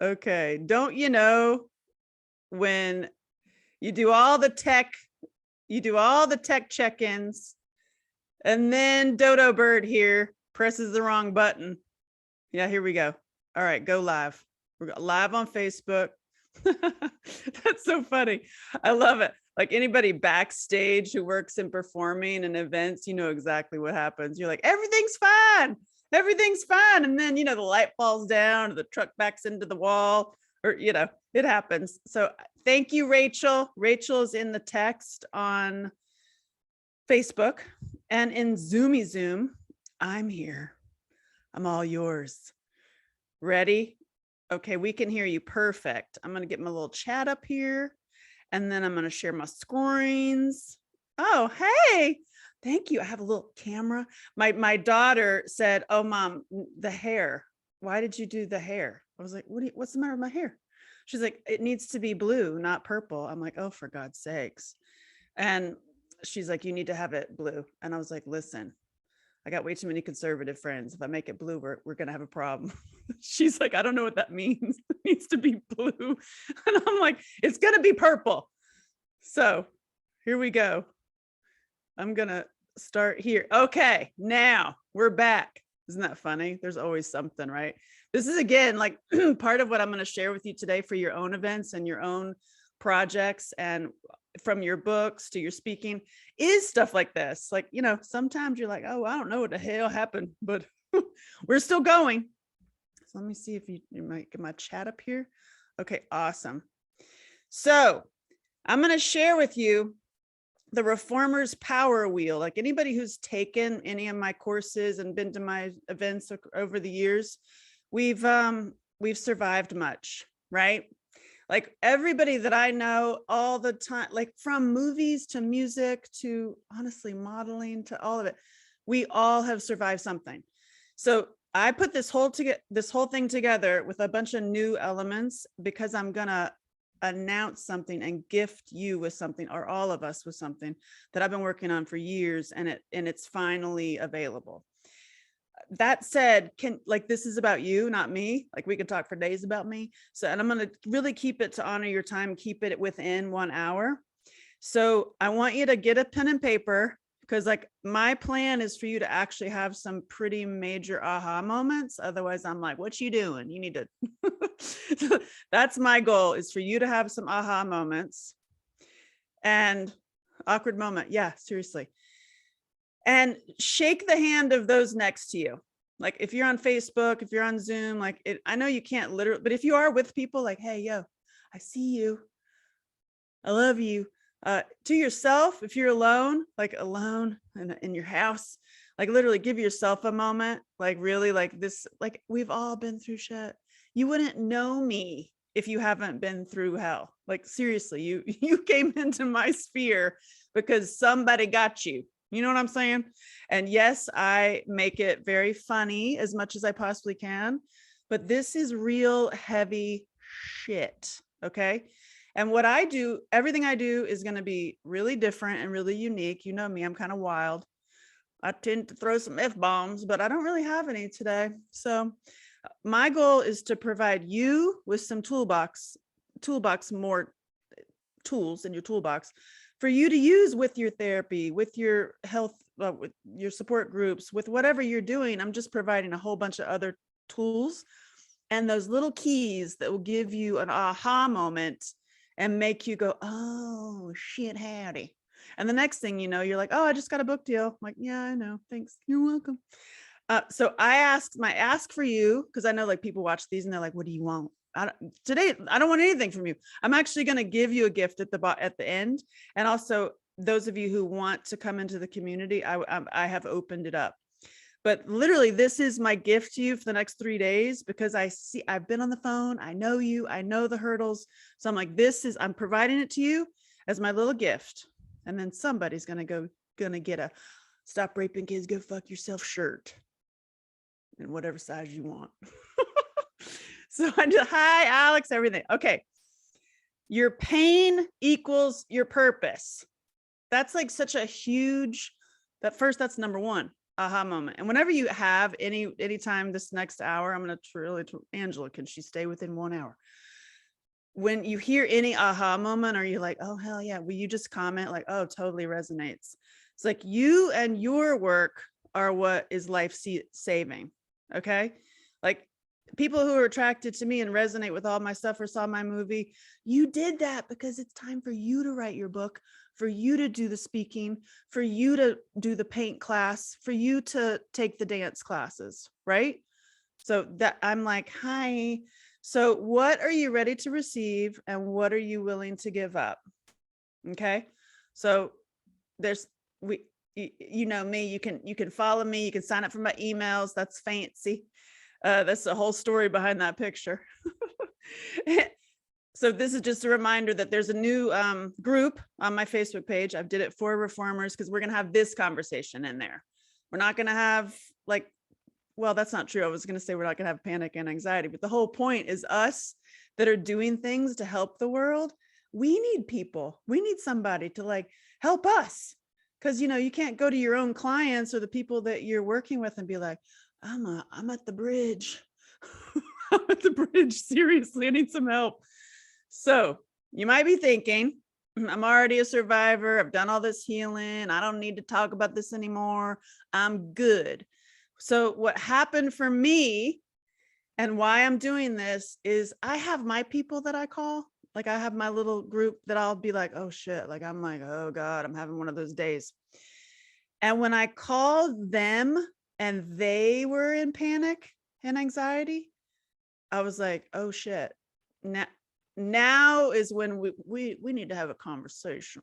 Okay. Don't you know when you do all the tech check-ins and then Dodo Bird here presses the wrong button. Yeah, here we go. All right, go live. We're live on Facebook. That's so funny. I love it. Like anybody backstage who works in performing and events, you know exactly what happens. You're like, everything's fine. Everything's fine. And then, the light falls down, or the truck backs into the wall, or, it happens. So thank you, Rachel. Rachel is in the text on Facebook, and in Zoomy Zoom, I'm here. I'm all yours. Ready? Okay, we can hear you perfect. I'm going to get my little chat up here, and then I'm going to share my screens. Oh, hey, thank you. I have a little camera. My daughter said, oh, Mom, the hair. Why did you do the hair? I was like, what's the matter with my hair? She's like, it needs to be blue, not purple. I'm like, oh, for God's sakes. And she's like, you need to have it blue. And I was like, listen, I got way too many conservative friends. If I make it blue, we're going to have a problem. She's like, I don't know what that means. It needs to be blue. And I'm like, it's going to be purple. So here we go. I'm going to start here. Okay, now we're back. Isn't that funny? There's always something, right? This is, again, like part of what I'm going to share with you today for your own events and your own projects, and from your books to your speaking, is stuff like this. Like, sometimes you're like, oh, I don't know what the hell happened, but we're still going. So let me see if you might get my chat up here. Okay, awesome. So I'm going to share with you the Reformer's Power Wheel. Like anybody who's taken any of my courses and been to my events over the years, we've survived much, right? Like everybody that I know all the time, like from movies to music to honestly modeling to all of it, we all have survived something. So I put this whole thing together with a bunch of new elements because I'm gonna announce something and gift you with something, or all of us with something that I've been working on for years, and it's finally available. That said, this is about you, not me. Like we could talk for days about me. So, and I'm going to really keep it to honor your time, keep it within 1 hour. So I want you to get a pen and paper, because like my plan is for you to actually have some pretty major aha moments. Otherwise I'm like, what you doing? You need to, that's my goal, is for you to have some aha moments and awkward moment. Yeah, seriously. And shake the hand of those next to you. Like if you're on Facebook, if you're on Zoom, like I know you can't literally, but if you are with people, like, hey, yo, I see you. I love you. To yourself, if you're alone, like alone in your house, like literally give yourself a moment. Like really, like this, like we've all been through shit. You wouldn't know me if you haven't been through hell. Like seriously, you came into my sphere because somebody got you. You know what I'm saying? And yes, I make it very funny as much as I possibly can, but this is real heavy shit. Okay. And what I do, everything I do is going to be really different and really unique. You know me, I'm kind of wild. I tend to throw some F-bombs, but I don't really have any today. So my goal is to provide you with some toolbox, more tools in your toolbox for you to use with your therapy, with your health, with your support groups, with whatever you're doing. I'm just providing a whole bunch of other tools and those little keys that will give you an aha moment and make you go, oh shit, howdy. And the next thing you know, you're like, oh, I just got a book deal. I'm like, yeah, I know, thanks, you're welcome. So I ask for you, because I know like people watch these and they're like, what do you want? Today, I don't want anything from you. I'm actually going to give you a gift at the end. And also those of you who want to come into the community, I have opened it up. But literally, this is my gift to you for the next 3 days, because I've been on the phone. I know you, I know the hurdles. So I'm like, I'm providing it to you as my little gift. And then somebody's going to get a stop raping kids, go fuck yourself shirt in whatever size you want. So I just, hi, Alex, everything. Okay. Your pain equals your purpose. That's like such a huge, that's number one. aha moment. And whenever you have anytime this next hour, I'm going to really, Angela, can she stay within 1 hour? When you hear any aha moment, or you're like, oh, hell yeah, will you just comment like, oh, totally resonates. It's like you and your work are what is life saving. Okay. Like people who are attracted to me and resonate with all my stuff or saw my movie, you did that because it's time for you to write your book, for you to do the speaking, for you to do the paint class, for you to take the dance classes, right? So that I'm like, hi. So what are you ready to receive and what are you willing to give up? Okay. So there's, you know me, you can follow me, you can sign up for my emails. That's fancy. That's the whole story behind that picture. So this is just a reminder that there's a new group on my Facebook page. I did it for reformers because we're going to have this conversation in there. We're not going to have like, well, that's not true. I was going to say we're not going to have panic and anxiety, but the whole point is us that are doing things to help the world. We need people. We need somebody to like help us. Because, you know, you can't go to your own clients or the people that you're working with and be like, I'm at the bridge. I'm at the bridge. Seriously, I need some help. So you might be thinking, I'm already a survivor. I've done all this healing. I don't need to talk about this anymore. I'm good. So what happened for me and why I'm doing this is I have my people that I call. Like I have my little group that I'll be like, oh shit. Like, I'm like, oh God, I'm having one of those days. And when I called them and they were in panic and anxiety, I was like, oh shit. Now is when we need to have a conversation.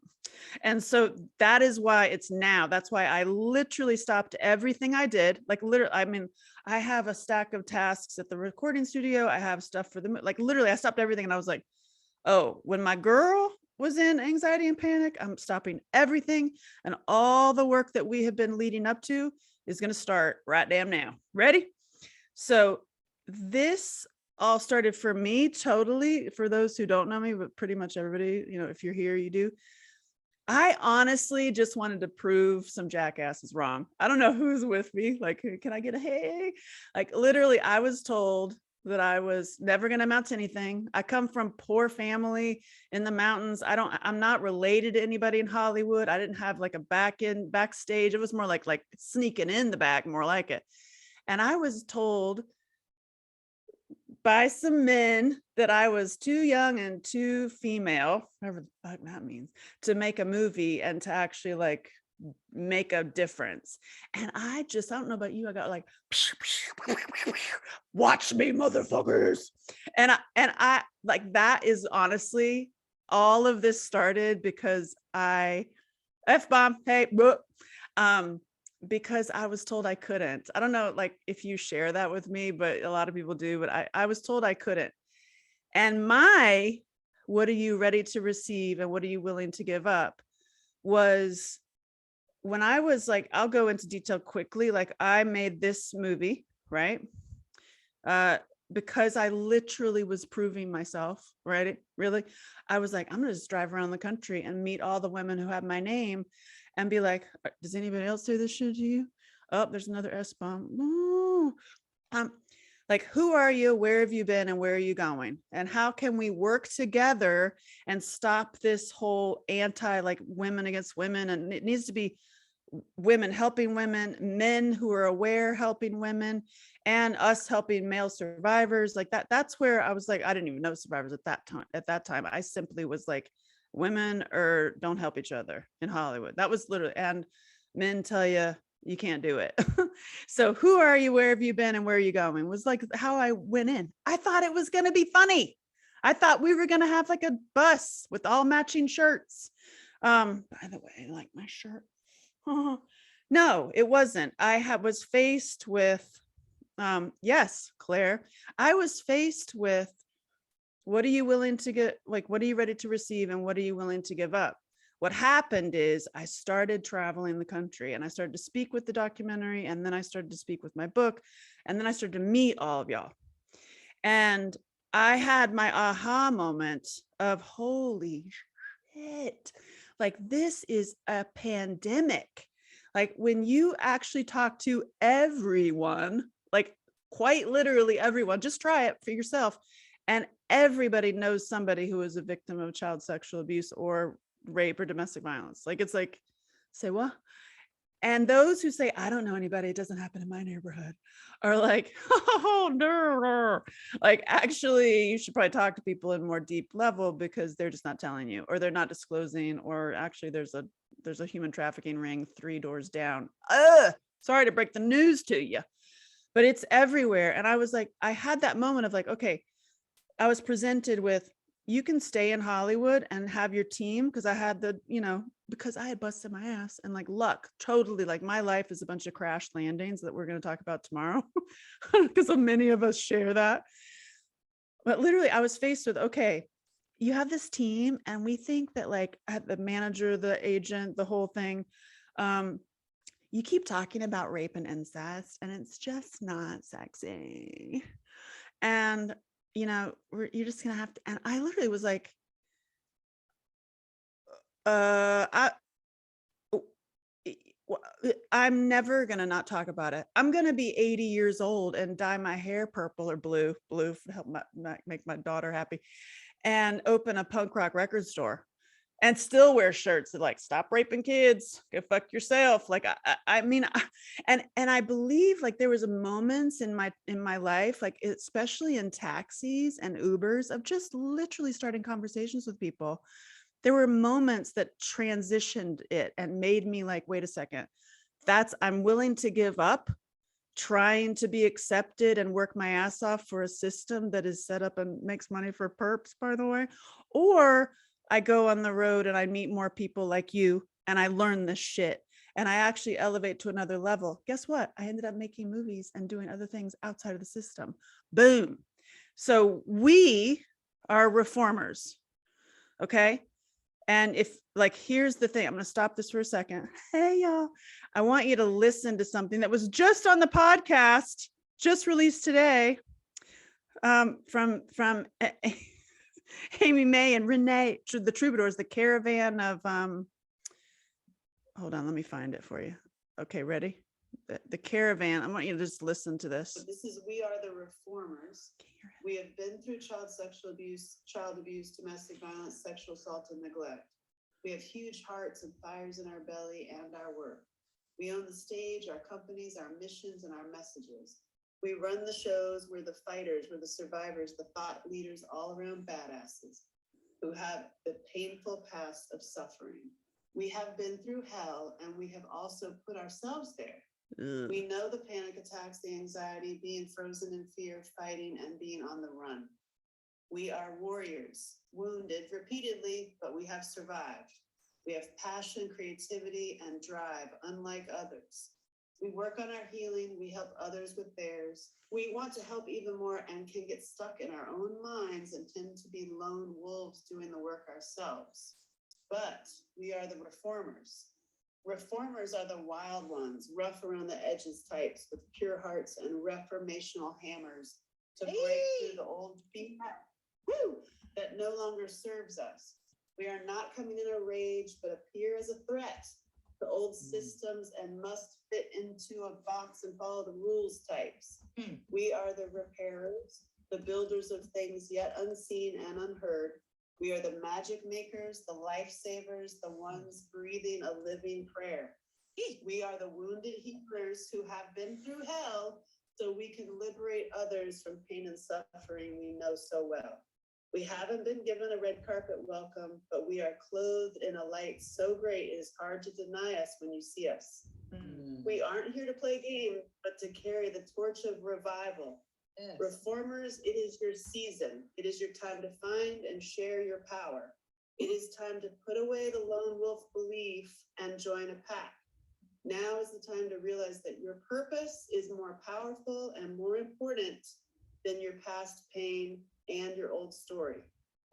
And so that is why it's now. That's why I literally stopped everything I did. Like literally, I mean, I have a stack of tasks at the recording studio. I have stuff for them. Like literally I stopped everything and I was like, oh, when my girl was in anxiety and panic, I'm stopping everything. And all the work that we have been leading up to is going to start right damn now. Ready? So this all started for me totally. For those who don't know me, but pretty much everybody, you know, if you're here, you do. I honestly just wanted to prove some jackasses wrong. I don't know who's with me. Like, can I get a hey? Like literally, I was told that I was never going to amount to anything. I come from poor family in the mountains. I'm not related to anybody in Hollywood. I didn't have like a backstage. It was more like sneaking in the back, more like it. And I was told by some men that I was too young and too female, whatever the fuck that means, to make a movie and to actually like make a difference. And I don't know about you, I got like, watch me, motherfuckers. And I like, that is honestly, all of this started because F-bomb, hey, because I was told I couldn't. I don't know, like if you share that with me, but a lot of people do, but I was told I couldn't. And what are you ready to receive and what are you willing to give up was when I was like, I'll go into detail quickly. Like I made this movie, right? Because I literally was proving myself, right? Really, I was like, I'm gonna just drive around the country and meet all the women who have my name and be like, does anybody else do this shit to you? Oh, there's another S-bomb. No. Like, who are you? Where have you been? And where are you going? And how can we work together and stop this whole like women against women? And it needs to be women helping women, men who are aware helping women, and us helping male survivors. Like that's where I was like, I didn't even know survivors at that time. I simply was like, women don't help each other in Hollywood. That was literally, and men tell you can't do it. So who are you? Where have you been? And where are you going? Was like how I went in. I thought it was going to be funny. I thought we were going to have like a bus with all matching shirts. By the way, I like my shirt. No, it wasn't. Was faced with, yes, Claire, I was faced with, what are you willing to get? Like, what are you ready to receive? And what are you willing to give up? What happened is I started traveling the country and I started to speak with the documentary. And then I started to speak with my book. And then I started to meet all of y'all. And I had my aha moment of holy shit. Like, this is a pandemic. Like when you actually talk to everyone, like quite literally everyone, just try it for yourself. And everybody knows somebody who is a victim of child sexual abuse or rape or domestic violence. Like, it's like, say what? And those who say, I don't know anybody, it doesn't happen in my neighborhood, are like, oh, no. Like, actually, you should probably talk to people in more deep level because they're just not telling you, or they're not disclosing, or actually there's a human trafficking ring 3 doors down. Sorry to break the news to you, but it's everywhere. And I was like, I had that moment of like, okay, I was presented with, you can stay in Hollywood and have your team, because I had the, because I had busted my ass and like luck, totally, like my life is a bunch of crash landings that we're going to talk about tomorrow, because so many of us share that. But literally I was faced with, okay, you have this team and we think that like the manager, the agent, the whole thing, you keep talking about rape and incest and it's just not sexy. And you're just gonna have to. And I literally was like, I'm never gonna not talk about it. I'm gonna be 80 years old and dye my hair purple or blue to help make my daughter happy, and open a punk rock record store, and still wear shirts that like, stop raping kids, go fuck yourself. Like, I mean, and I believe like there was a moments in my life, like especially in taxis and Ubers, of just literally starting conversations with people. There were moments that transitioned it and made me like, wait a second, I'm willing to give up trying to be accepted and work my ass off for a system that is set up and makes money for perps, by the way, or I go on the road and I meet more people like you and I learn this shit and I actually elevate to another level. Guess what? I ended up making movies and doing other things outside of the system. Boom. So we are reformers. Okay. And if like, here's the thing, I'm going to stop this for a second. Hey, y'all, I want you to listen to something that was just on the podcast, just released today, from Amy May and Renee, the Troubadours, the caravan of, hold on, let me find it for you. Okay, ready? The caravan. I want you to just listen to this. This is We Are the Reformers. We have been through child sexual abuse, domestic violence, sexual assault, and neglect. We have huge hearts and fires in our belly and our work. We own the stage, our companies, our missions, and our messages. We run the shows. We're the fighters. We're the survivors, the thought leaders, all around badasses who have the painful past of suffering. We have been through hell, and we have also put ourselves there. We know the panic attacks, the anxiety, being frozen in fear, fighting, and being on the run. We are warriors, wounded repeatedly, but we have survived. We have passion, creativity, and drive, unlike others. We work on our healing. We help others with theirs. We want to help even more and can get stuck in our own minds and tend to be lone wolves doing the work ourselves. But we are the reformers. Reformers are the wild ones, rough around the edges types with pure hearts and reformational hammers to break through the old BS that no longer serves us. We are not coming in a rage, but appear as a threat to old systems and must fit into a box and follow the rules types. We are the repairers, the builders of things yet unseen and unheard. We are the magic makers, the lifesavers, the ones breathing a living prayer. We are the wounded healers who have been through hell so we can liberate others from pain and suffering we know so well. We haven't been given a red carpet welcome, but we are clothed in a light so great it is hard to deny us when you see us. We aren't here to play games, but to carry the torch of revival. Yes. Reformers, it is your season. It is your time to find and share your power. It is time to put away the lone wolf belief and join a pack. Now is the time to realize that your purpose is more powerful and more important than your past pain and your old story.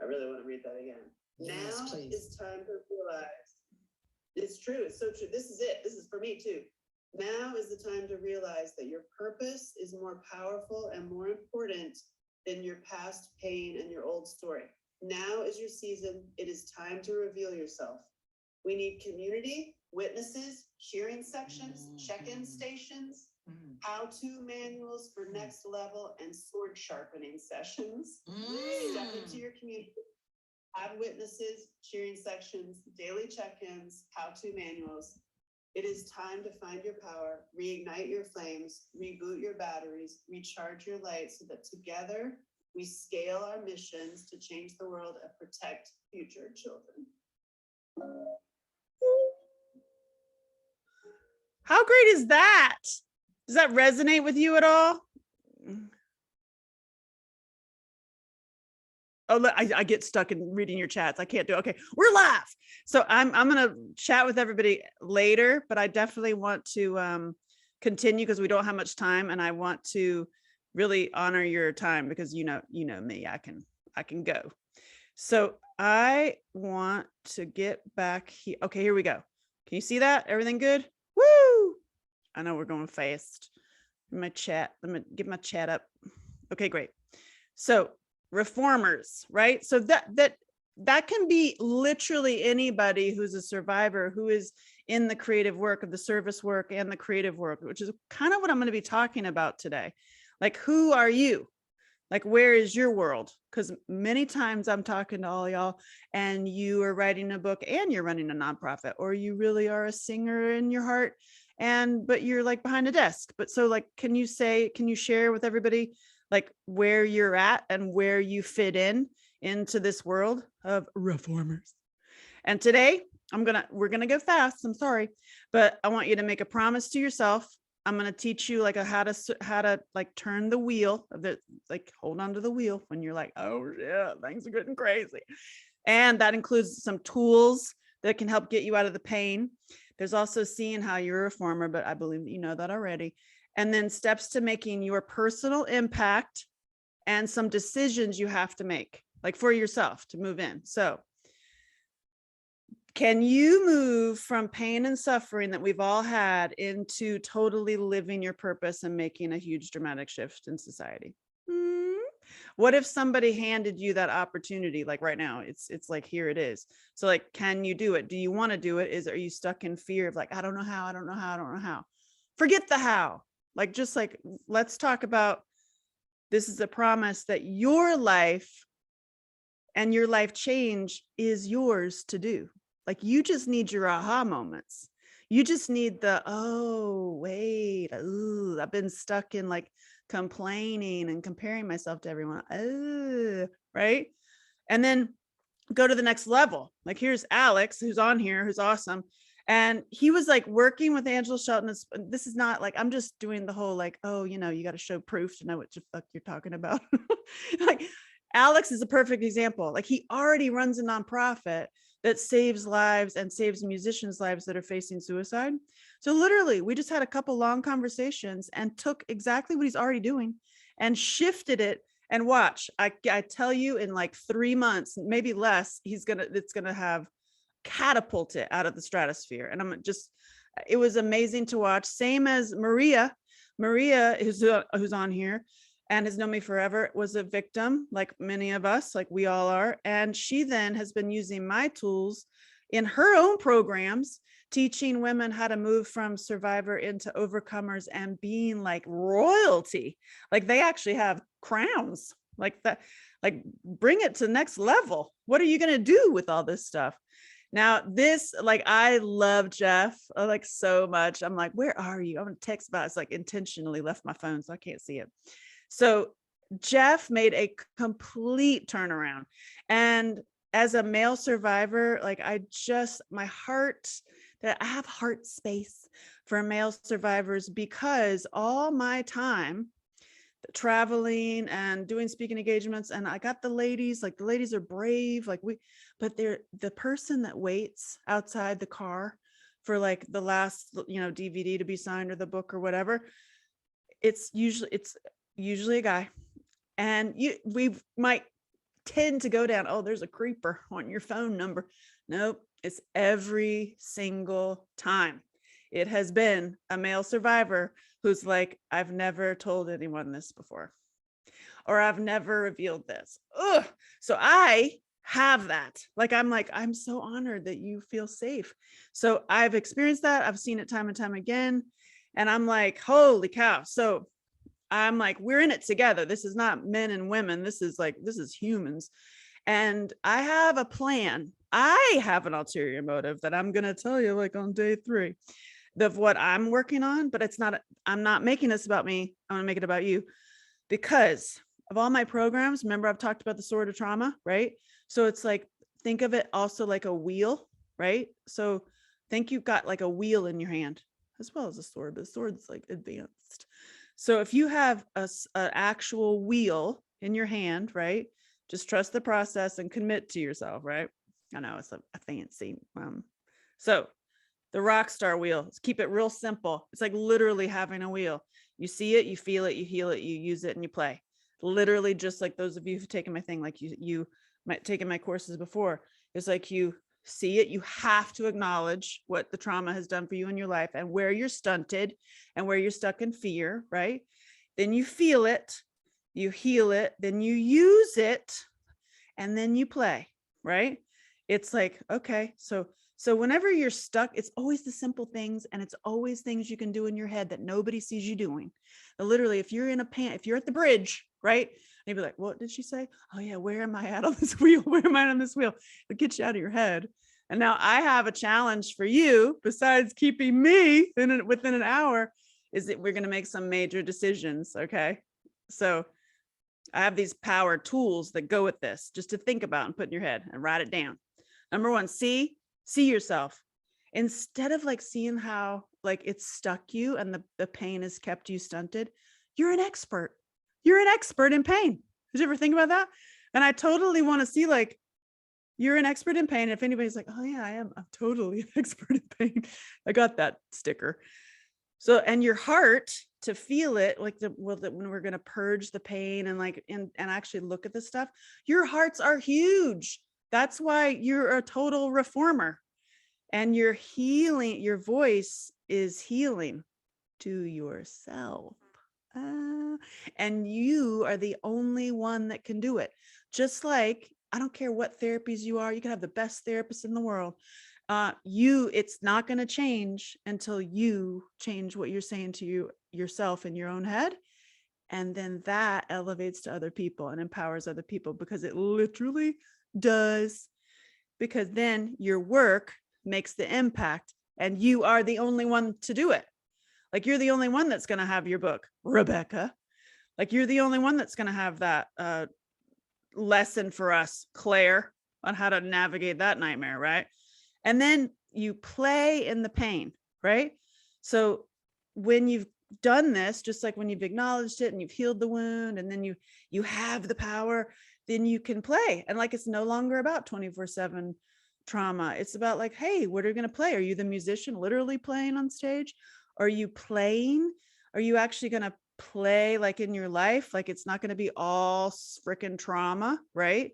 I really want to read that again. Yes, now please. Is time to realize. It's true. It's so true. This is it. This is for me too. Now is the time to realize that your purpose is more powerful and more important than your past pain and your old story. Now is your season. It is time to reveal yourself. We need community, witnesses, hearing sections, check-in stations, how-to manuals for next level, and sword sharpening sessions. Step into your community, have witnesses, cheering sections, daily check-ins, how-to manuals. It is time to find your power, reignite your flames, reboot your batteries, recharge your light so that together we scale our missions to change the world and protect future children. How great is that? Does that resonate with you at all? Oh, look, I get stuck in reading your chats. I can't do it. Okay, we're live. So I'm gonna chat with everybody later, but I definitely want to continue because we don't have much time, and I want to really honor your time because you know me. I can go. So I want to get back here. Okay, here we go. Can you see that? Everything good? Woo! I know we're going fast. My chat. Let me get my chat up. Okay, great. So reformers, right? So that can be literally anybody who's a survivor who is in the creative work of the service work and the creative work, which is kind of what I'm going to be talking about today. Like, who are you? Like, where is your world? Because many times I'm talking to all y'all and you are writing a book and you're running a nonprofit, or you really are a singer in your heart, but you're like behind a desk. But so like, can you share with everybody like where you're at and where you fit into this world of reformers? And today we're gonna go fast. I'm sorry, but I want you to make a promise to yourself. I'm going to teach you like how to like turn the wheel of it, like hold on to the wheel when you're like, oh yeah, things are getting crazy. And that includes some tools that can help get you out of the pain. There's also seeing how you're a reformer, but I believe that you know that already. And then steps to making your personal impact and some decisions you have to make, like for yourself to move in. So can you move from pain and suffering that we've all had into totally living your purpose and making a huge dramatic shift in society? What if somebody handed you that opportunity? Like right now, it's like, here it is. So like, can you do it? Do you want to do it? Are you stuck in fear of like, I don't know how, I don't know how, I don't know how? Forget the how. Like, just like, let's talk about, this is a promise that your life and your life change is yours to do. Like, you just need your aha moments. You just need the, oh, wait, ooh, I've been stuck in like complaining and comparing myself to everyone. Oh, right. And then go to the next level. Like, here's Alex, who's on here, who's awesome. And he was like working with Angela Shelton. This is not like, I'm just doing the whole like, oh, you got to show proof to know what the fuck you're talking about. Like, Alex is a perfect example. Like, he already runs a nonprofit that saves lives and saves musicians' lives that are facing suicide. So literally, we just had a couple long conversations and took exactly what he's already doing and shifted it. And watch, I tell you, in like 3 months, maybe less, it's gonna have catapulted out of the stratosphere. And it was amazing to watch. Same as Maria, who's on here and has known me forever, was a victim, like many of us, like we all are. And she then has been using my tools in her own programs, teaching women how to move from survivor into overcomers and being like royalty. Like, they actually have crowns like that. Like, bring it to the next level. What are you going to do with all this stuff? Now, I love Jeff like so much. I'm like, where are you? I'm going to text about it. It's like intentionally left my phone, so I can't see it. So Jeff made a complete turnaround. And as a male survivor, like, my heart, that I have heart space for male survivors, because all my time traveling and doing speaking engagements, and I got the ladies are brave, but they're the person that waits outside the car for like the last DVD to be signed or the book or whatever. It's usually a guy. And we might tend to go down, oh, there's a creeper on your phone number. Nope, it's every single time. It has been a male survivor who's like, I've never told anyone this before, or I've never revealed this. Ugh. So I have that. Like, I'm so honored that you feel safe. So I've experienced that. I've seen it time and time again. And I'm like, holy cow. So I'm like, we're in it together. This is not men and women. This is humans. And I have a plan. I have an ulterior motive that I'm going to tell you like on day 3 of what I'm working on, but I'm not making this about me. I'm going to make it about you because of all my programs. Remember, I've talked about the sword of trauma, right? So it's like, think of it also like a wheel, right? So think you've got like a wheel in your hand as well as a sword, but the sword's like advanced. So if you have an actual wheel in your hand, right? Just trust the process and commit to yourself, right? I know it's a fancy. So the rock star wheel, let's keep it real simple. It's like literally having a wheel. You see it, you feel it, you heal it, you use it, and you play. Literally, just like those of you who've taken my thing, like you might taken my courses before. It's like you see it, you have to acknowledge what the trauma has done for you in your life and where you're stunted and where you're stuck in fear, right? Then you feel it, you heal it, then you use it, and then you play, right? It's like, okay, so whenever you're stuck, it's always the simple things, and it's always things you can do in your head that nobody sees you doing. But literally, if you're if you're at the bridge, right? And you'd be like, what did she say? Oh yeah, where am I at on this wheel? Where am I on this wheel? It gets you out of your head. And now I have a challenge for you, besides keeping me within an hour, is that we're going to make some major decisions. Okay. So I have these power tools that go with this, just to think about and put in your head and write it down. Number 1, see yourself. Instead of like seeing how like it's stuck you and the pain has kept you stunted, you're an expert. You're an expert in pain. Did you ever think about that? And I totally want to see like, you're an expert in pain. If anybody's like, oh yeah, I am, I'm totally an expert in pain. I got that sticker. So, and your heart to feel it, like when we're going to purge the pain and like, and actually look at the stuff, your hearts are huge. That's why you're a total reformer, and you're healing. Your voice is healing to yourself. And you are the only one that can do it. Just like, I don't care what therapies you are, you can have the best therapist in the world. It's not going to change until you change what you're saying to yourself in your own head. And then that elevates to other people and empowers other people, because it literally does. Because then your work makes the impact, and you are the only one to do it. Like, you're the only one that's going to have your book, Rebecca. Like, you're the only one that's going to have that lesson for us, Claire, on how to navigate that nightmare, right? And then you play in the pain, right? So when you've done this, just like when you've acknowledged it and you've healed the wound, and then you have the power, then you can play. And like, it's no longer about 24/7 trauma. It's about like, hey, what are you going to play? Are you the musician literally playing on stage? Are you playing? Are you actually going to play like in your life? Like, it's not going to be all freaking trauma, right?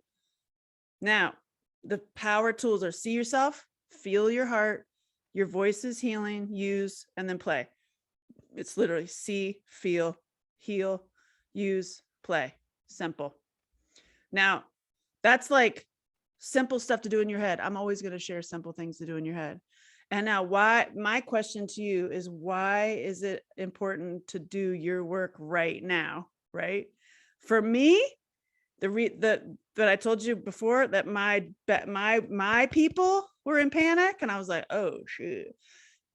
Now, the power tools are see yourself, feel your heart, your voice is healing, use, and then play. It's literally see, feel, heal, use, play. Simple. Now, that's like simple stuff to do in your head. I'm always going to share simple things to do in your head. And now, my question to you is, why is it important to do your work right now? Right? For me, that I told you before, that my people were in panic, and I was like, oh shoot.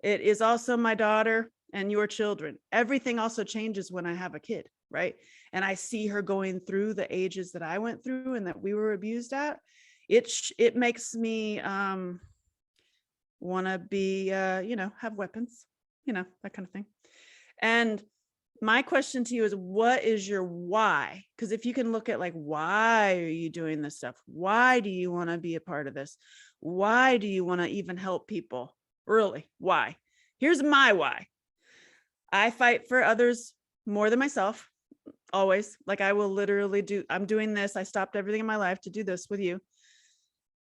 It is also my daughter and your children. Everything also changes when I have a kid, right? And I see her going through the ages that I went through and that we were abused at. It makes me want to be have weapons, that kind of thing. And my question to you is, what is your why? Because if you can look at like, why are you doing this stuff? Why do you want to be a part of this? Why do you want to even help people? Really, why? Here's my why. I fight for others more than myself, always. Like, I will literally I'm doing this. I stopped everything in my life to do this with you.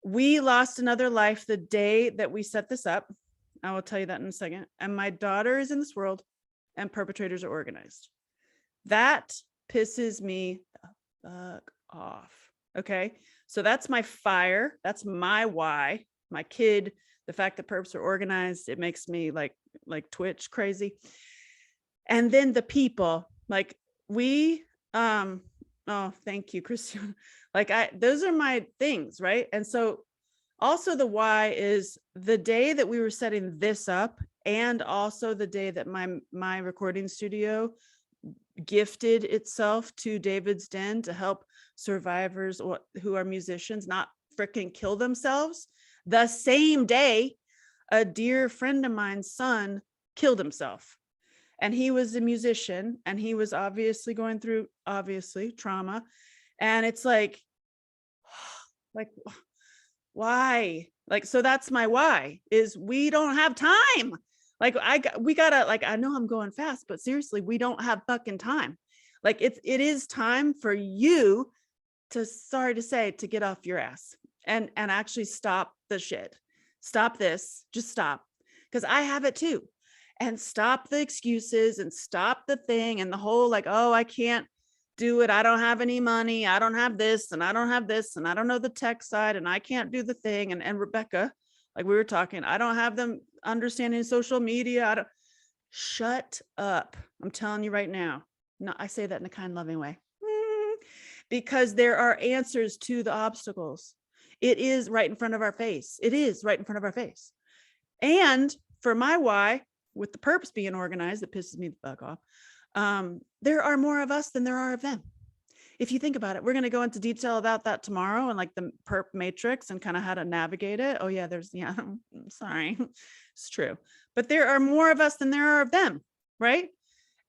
We lost another life the day that we set this up. I will tell you that in a second. And my daughter is in this world, and perpetrators are organized. That pisses me the fuck off. Okay. So that's my fire. That's my why. My kid, the fact that perps are organized, it makes me like twitch crazy. And then the people, like we, oh, thank you, Christian. Like those are my things, right? And so also the why is the day that we were setting this up, and also the day that my recording studio gifted itself to David's Den to help survivors who are musicians not freaking kill themselves. The same day, a dear friend of mine's son killed himself. And he was a musician, and he was obviously going through trauma. And it's like why? Like, so that's my why, is we don't have time. Like we gotta, like, I know I'm going fast, but seriously, we don't have fucking time. Like it is time for you to, sorry to say, to get off your ass and actually stop the shit. Stop this, just stop. Because I have it too. And stop the excuses and stop the thing and the whole like, oh, I can't do it. I don't have any money. I don't have this and I don't have this and I don't know the tech side and I can't do the thing. And Rebecca, like we were talking, I don't have them understanding social media. I don't. Shut up. I'm telling you right now. No, I say that in a kind, loving way. Because there are answers to the obstacles. It is right in front of our face. It is right in front of our face. And for my why, with the perps being organized, that pisses me the fuck off. There are more of us than there are of them. If you think about it, we're going to go into detail about that tomorrow and like the perp matrix and kind of how to navigate it. Oh yeah, I'm sorry. It's true. But there are more of us than there are of them, right?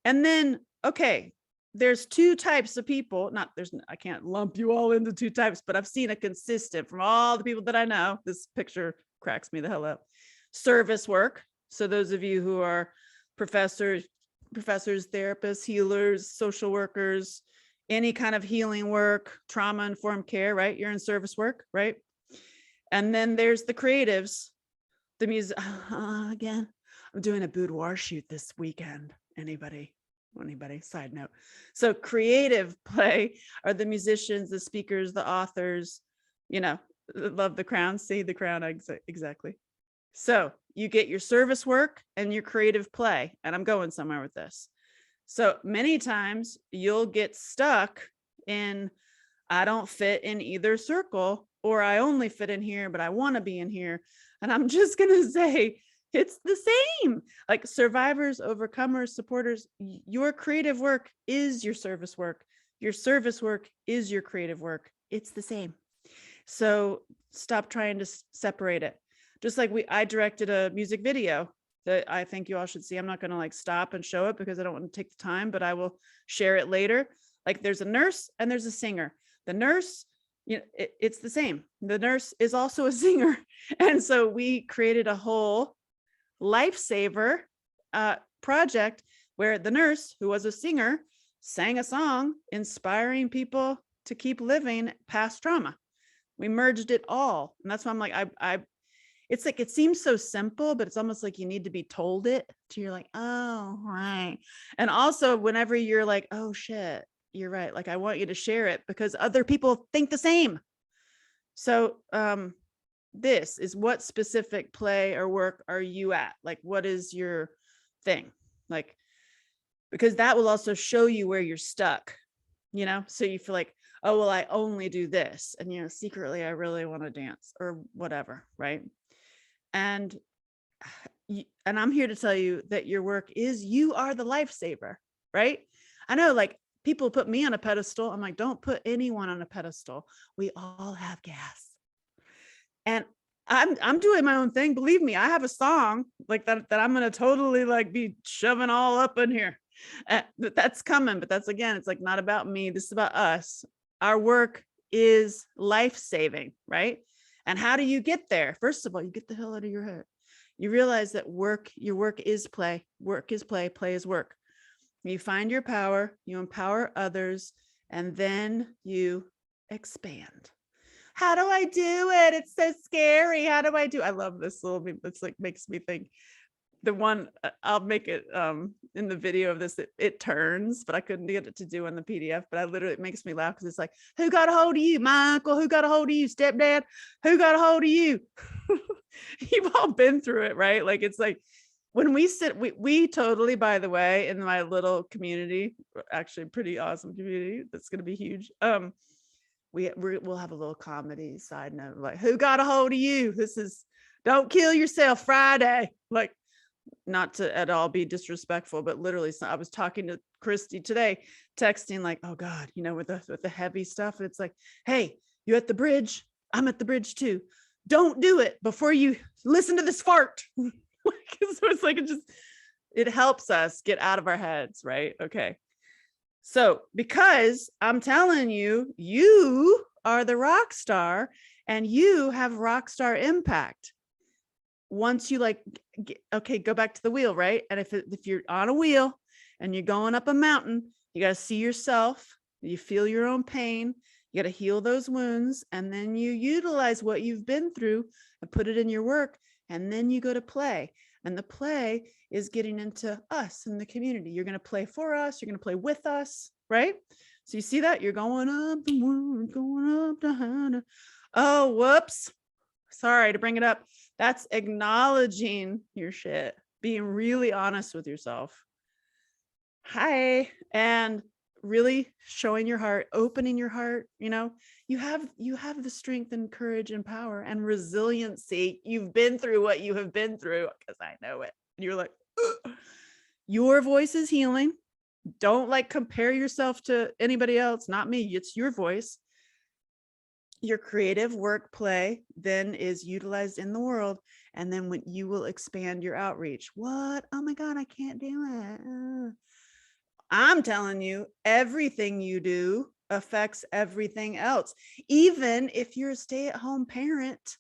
And then, okay, there's two types of people. I can't lump you all into two types, but I've seen a consistent from all the people that I know. This picture cracks me the hell up. Service work. So those of you who are professors, therapists, healers, social workers, any kind of healing work, trauma-informed care, right? You're in service work, right? And then there's the creatives, the music. Again, I'm doing a boudoir shoot this weekend. Anybody? Side note. So creative play are the musicians, the speakers, the authors, love the crown. See the crown, exactly. So you get your service work and your creative play, and I'm going somewhere with this. So many times you'll get stuck in, I don't fit in either circle, or I only fit in here, but I want to be in here. And I'm just going to say, it's the same. Like survivors, overcomers, supporters, your creative work is your service work. Your service work is your creative work. It's the same. So stop trying to separate it. Just like I directed a music video that I think you all should see. I'm not going to like stop and show it because I don't want to take the time, but I will share it later. Like there's a nurse and there's a singer. The nurse, it's the same. The nurse is also a singer. And so we created a whole lifesaver project where the nurse, who was a singer, sang a song inspiring people to keep living past trauma. We merged it all. And that's why I'm like, it's like, it seems so simple, but it's almost like you need to be told it to, you're like, oh, right. And also whenever you're like, oh shit, you're right. Like, I want you to share it because other people think the same. So, this is, what specific play or work are you at? Like, what is your thing? Like, because that will also show you where you're stuck, so you feel like, oh, well, I only do this. And, secretly, I really want to dance or whatever. Right. And I'm here to tell you that your work is, you are the lifesaver, right? I know, like, people put me on a pedestal. I'm like, don't put anyone on a pedestal. We all have gas. And I'm doing my own thing. Believe me, I have a song like that I'm going to totally like be shoving all up in here. That's coming, but that's, again, it's like not about me. This is about us. Our work is life-saving, right? And how do you get there? First of all, you get the hell out of your head. You realize that your work is play. Work is play. Play is work. You find your power, you empower others, and then you expand. How do I do it? It's so scary. How do I do? I love this little bit. It's like makes me think. the one I'll make it in the video of this, it turns, but I couldn't get it to do in the PDF, but I literally, it makes me laugh because it's like, who got a hold of you? My uncle. Who got a hold of you? Stepdad. Who got a hold of you? You've all been through it, right? Like, it's like when we sit, we totally, by the way, in my little community, actually pretty awesome community that's going to be huge, we'll have a little comedy side note, like, who got a hold of you? This is Don't Kill Yourself Friday. Like, not to at all be disrespectful, but literally, so I was talking to Christy today, texting like, oh God, with the heavy stuff. And it's like, hey, you at the bridge? I'm at the bridge too. Don't do it before you listen to this fart. So it's like, it helps us get out of our heads, right? Okay. So because I'm telling you, you are the rock star and you have rock star impact. Once you go back to the wheel, right? And if you're on a wheel and you're going up a mountain, you got to see yourself, you feel your own pain, you got to heal those wounds, and then you utilize what you've been through and put it in your work, and then you go to play. And the play is getting into us in the community. You're going to play for us, you're going to play with us, right? So you see that? You're going up the world, going up the high. Oh, whoops. Sorry to bring it up. That's acknowledging your shit, being really honest with yourself. Hi. And really showing your heart, opening your heart. You have the strength and courage and power and resiliency. You've been through what you have been through, because I know it. And you're like, ugh. Your voice is healing. Don't compare yourself to anybody else, not me. It's your voice. Your creative work play then is utilized in the world. And then when you will expand your outreach. What? Oh my God, I can't do it. I'm telling you, everything you do affects everything else. Even if you're a stay-at-home parent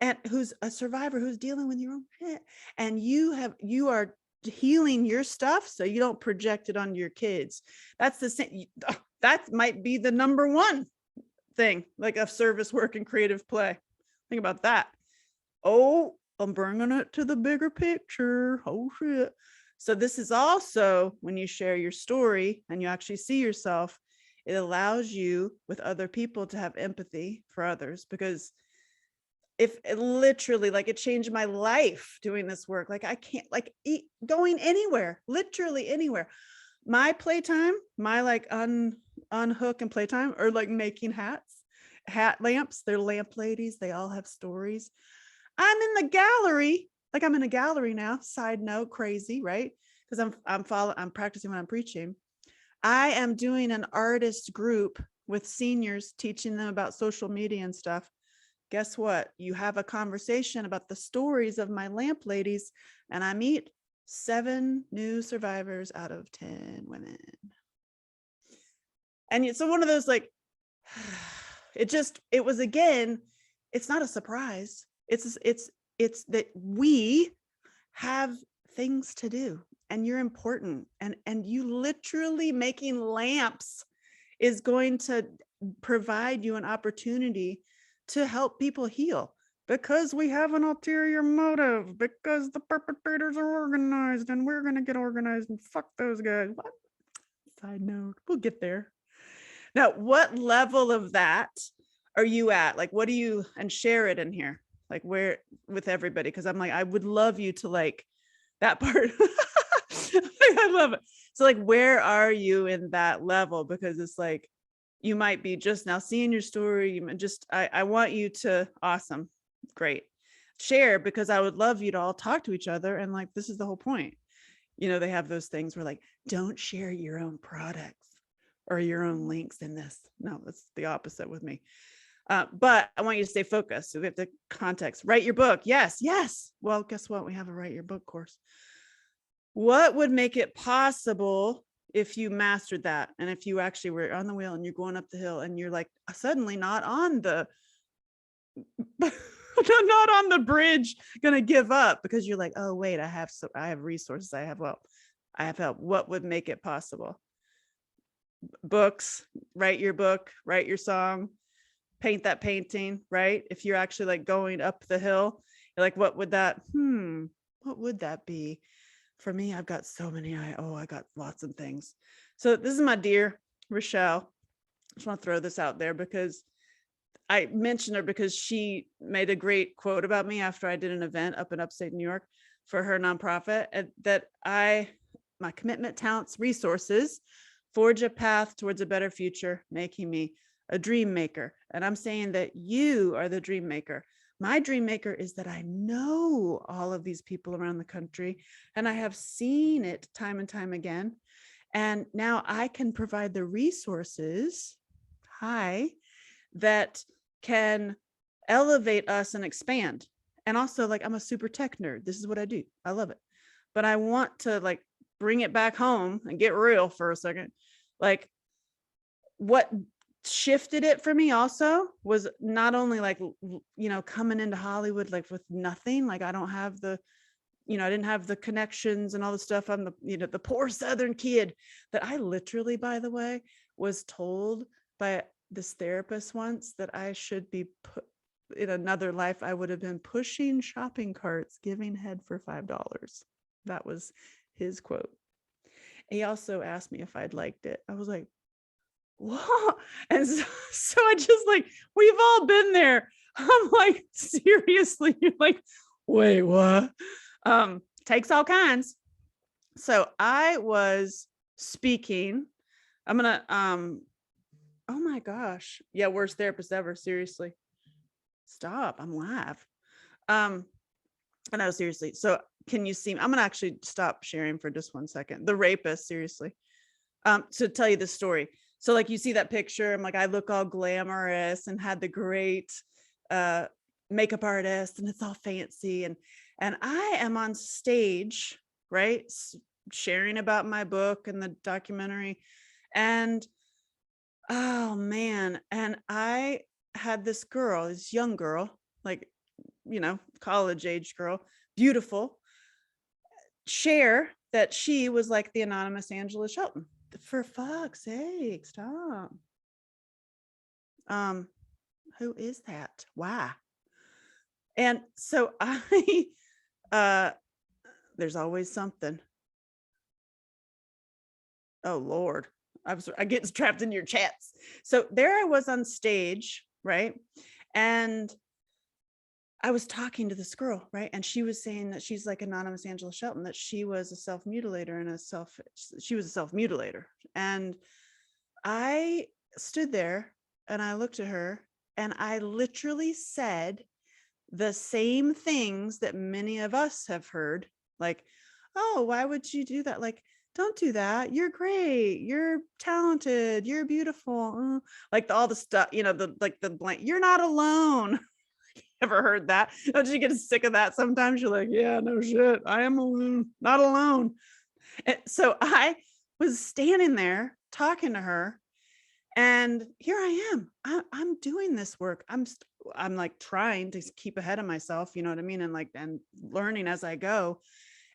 and who's a survivor, who's dealing with your own shit, and you are healing your stuff so you don't project it onto your kids. That's the same. That might be the number one thing, like of service work and creative play. Think about that. Oh, I'm bringing it to the bigger picture. Oh shit. So this is also when you share your story and you actually see yourself, it allows you with other people to have empathy for others, because if it literally, it changed my life doing this work. I can't going anywhere, literally anywhere. My playtime, my unhook and playtime, or making hat lamps. They're lamp ladies. They all have stories. I'm in the gallery. I'm in a gallery now. Side note, crazy, right? Because I'm practicing when I'm preaching. I am doing an artist group with seniors, teaching them about social media and stuff. Guess what? You have a conversation about the stories of my lamp ladies, and I meet 7 new survivors out of 10 women. And so one of those, it was, again, it's not a surprise. It's that we have things to do and you're important, and you literally making lamps is going to provide you an opportunity to help people heal, because we have an ulterior motive, because the perpetrators are organized and we're going to get organized and fuck those guys. What? Side note, we'll get there. Now, what level of that are you at? What do you, and share it in here, where with everybody? Because I'm I would love you to that part. I love it. So where are you in that level? Because it's you might be just now seeing your story. You just, I want you to, awesome, great, share, because I would love you to all talk to each other. And this is the whole point. They have those things where don't share your own products or your own links in this. No, that's the opposite with me. But I want you to stay focused. So we have the context. Write your book. Yes. Well, guess what? We have a write your book course. What would make it possible if you mastered that? And if you actually were on the wheel and you're going up the hill and you're suddenly not on the not on the bridge, gonna give up, because you're oh wait, I have resources, I have help. What would make it possible? Books. Write your book, write your song, paint that painting, right? If you're actually going up the hill, you're what would that what would that be? For me, I've got so many. I got lots of things. So this is my dear Rochelle. I just want to throw this out there because I mentioned her because she made a great quote about me after I did an event up in upstate New York for her nonprofit, and that my commitment, talents, resources forge a path towards a better future, making me a dream maker. And I'm saying that you are the dream maker. My dream maker is that I know all of these people around the country and I have seen it time and time again. And now I can provide the resources, that can elevate us and expand. And also, like, I'm a super tech nerd. This is what I do. I love it. But I want to like bring it back home and get real for a second. Like, what shifted it for me also was not only like, coming into Hollywood like with nothing. Like, I don't have the, I didn't have the connections and all the stuff. I'm the poor Southern kid that I literally, by the way, was told by this therapist once that I should be put in another life. I would have been pushing shopping carts, giving head for $5. That was his quote. He also asked me if I'd liked it. I was like, what? And so I just like, we've all been there. I'm like, seriously, you're like, wait, what? Takes all kinds. So I was speaking. I'm gonna oh my gosh. Yeah, worst therapist ever. Seriously. Stop. I'm live. I know, seriously. So can you see me? I'm gonna actually stop sharing for just 1 second. The rapist, seriously. To tell you the story. So like you see that picture, I'm like, I look all glamorous and had the great makeup artist and it's all fancy. And I am on stage, right? Sharing about my book and the documentary. And oh man. And I had this girl, this young girl, like, college age girl, beautiful, share that she was like the anonymous Angela Shelton. For fuck's sake, stop. Who is that? Why? And so I there's always something. Oh Lord. I get trapped in your chats. So there I was on stage, right? And I was talking to this girl, right? And she was saying that she's like anonymous Angela Shelton, that she was a self-mutilator and she was a self-mutilator. And I stood there and I looked at her and I literally said the same things that many of us have heard, like, oh, why would you do that? Like, don't do that. You're great. You're talented. You're beautiful. Like all the stuff, the blank, you're not alone. Ever heard that? Don't you get sick of that? Sometimes you're like, yeah, no shit. I am alone, not alone. And so I was standing there talking to her and here I am. I'm doing this work. I'm like trying to keep ahead of myself, you know what I mean? And learning as I go.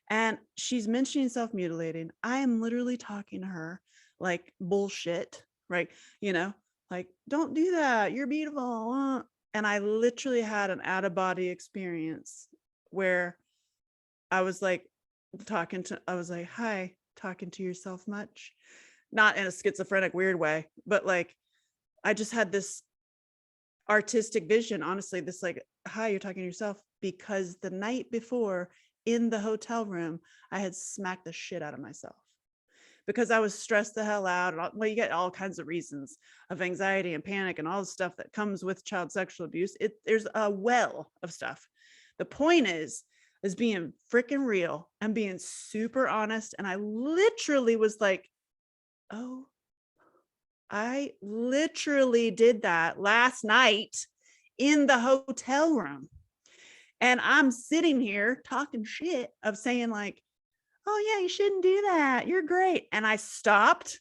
And she's mentioning self-mutilating. I am literally talking to her like bullshit, right? Like, don't do that. You're beautiful. And I literally had an out-of-body experience where I was like hi, talking to yourself much? Not in a schizophrenic weird way, but like, I just had this artistic vision, honestly, this like, hi, you're talking to yourself, because the night before in the hotel room, I had smacked the shit out of myself because I was stressed the hell out. Well, you get all kinds of reasons of anxiety and panic and all the stuff that comes with child sexual abuse. There's a well of stuff. The point is being freaking real and being super honest. And I literally was like, oh, I literally did that last night in the hotel room. And I'm sitting here talking shit of saying like, oh yeah, you shouldn't do that. You're great. And I stopped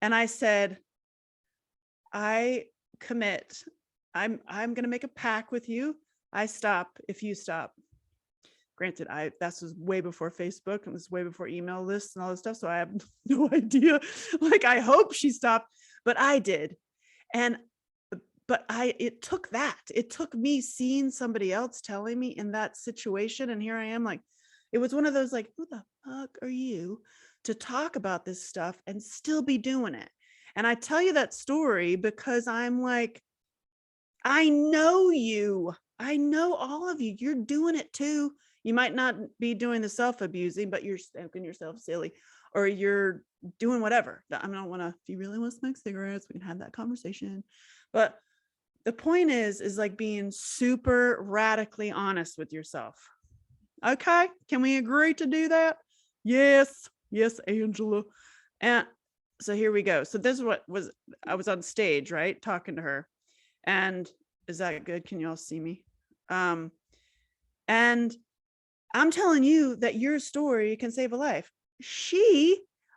and I said, I commit. I'm going to make a pact with you. I stop if you stop. Granted, that was way before Facebook and this way before email lists and all this stuff. So I have no idea. Like, I hope she stopped, but I did. But it took me seeing somebody else telling me in that situation. And here I am like, It was one of those like, who the fuck are you to talk about this stuff and still be doing it? And I tell you that story because I'm like, I know you. I know all of you. You're doing it too. You might not be doing the self-abusing, but you're making yourself silly, or you're doing whatever. I don't want to, if you really want to smoke cigarettes, we can have that conversation. But the point is like being super radically honest with yourself. Okay. Can we agree to do that? Yes. Yes, Angela. And so here we go. So this is what was, I was on stage, right? Talking to her. And is that good? Can you all see me? And I'm telling you that your story can save a life.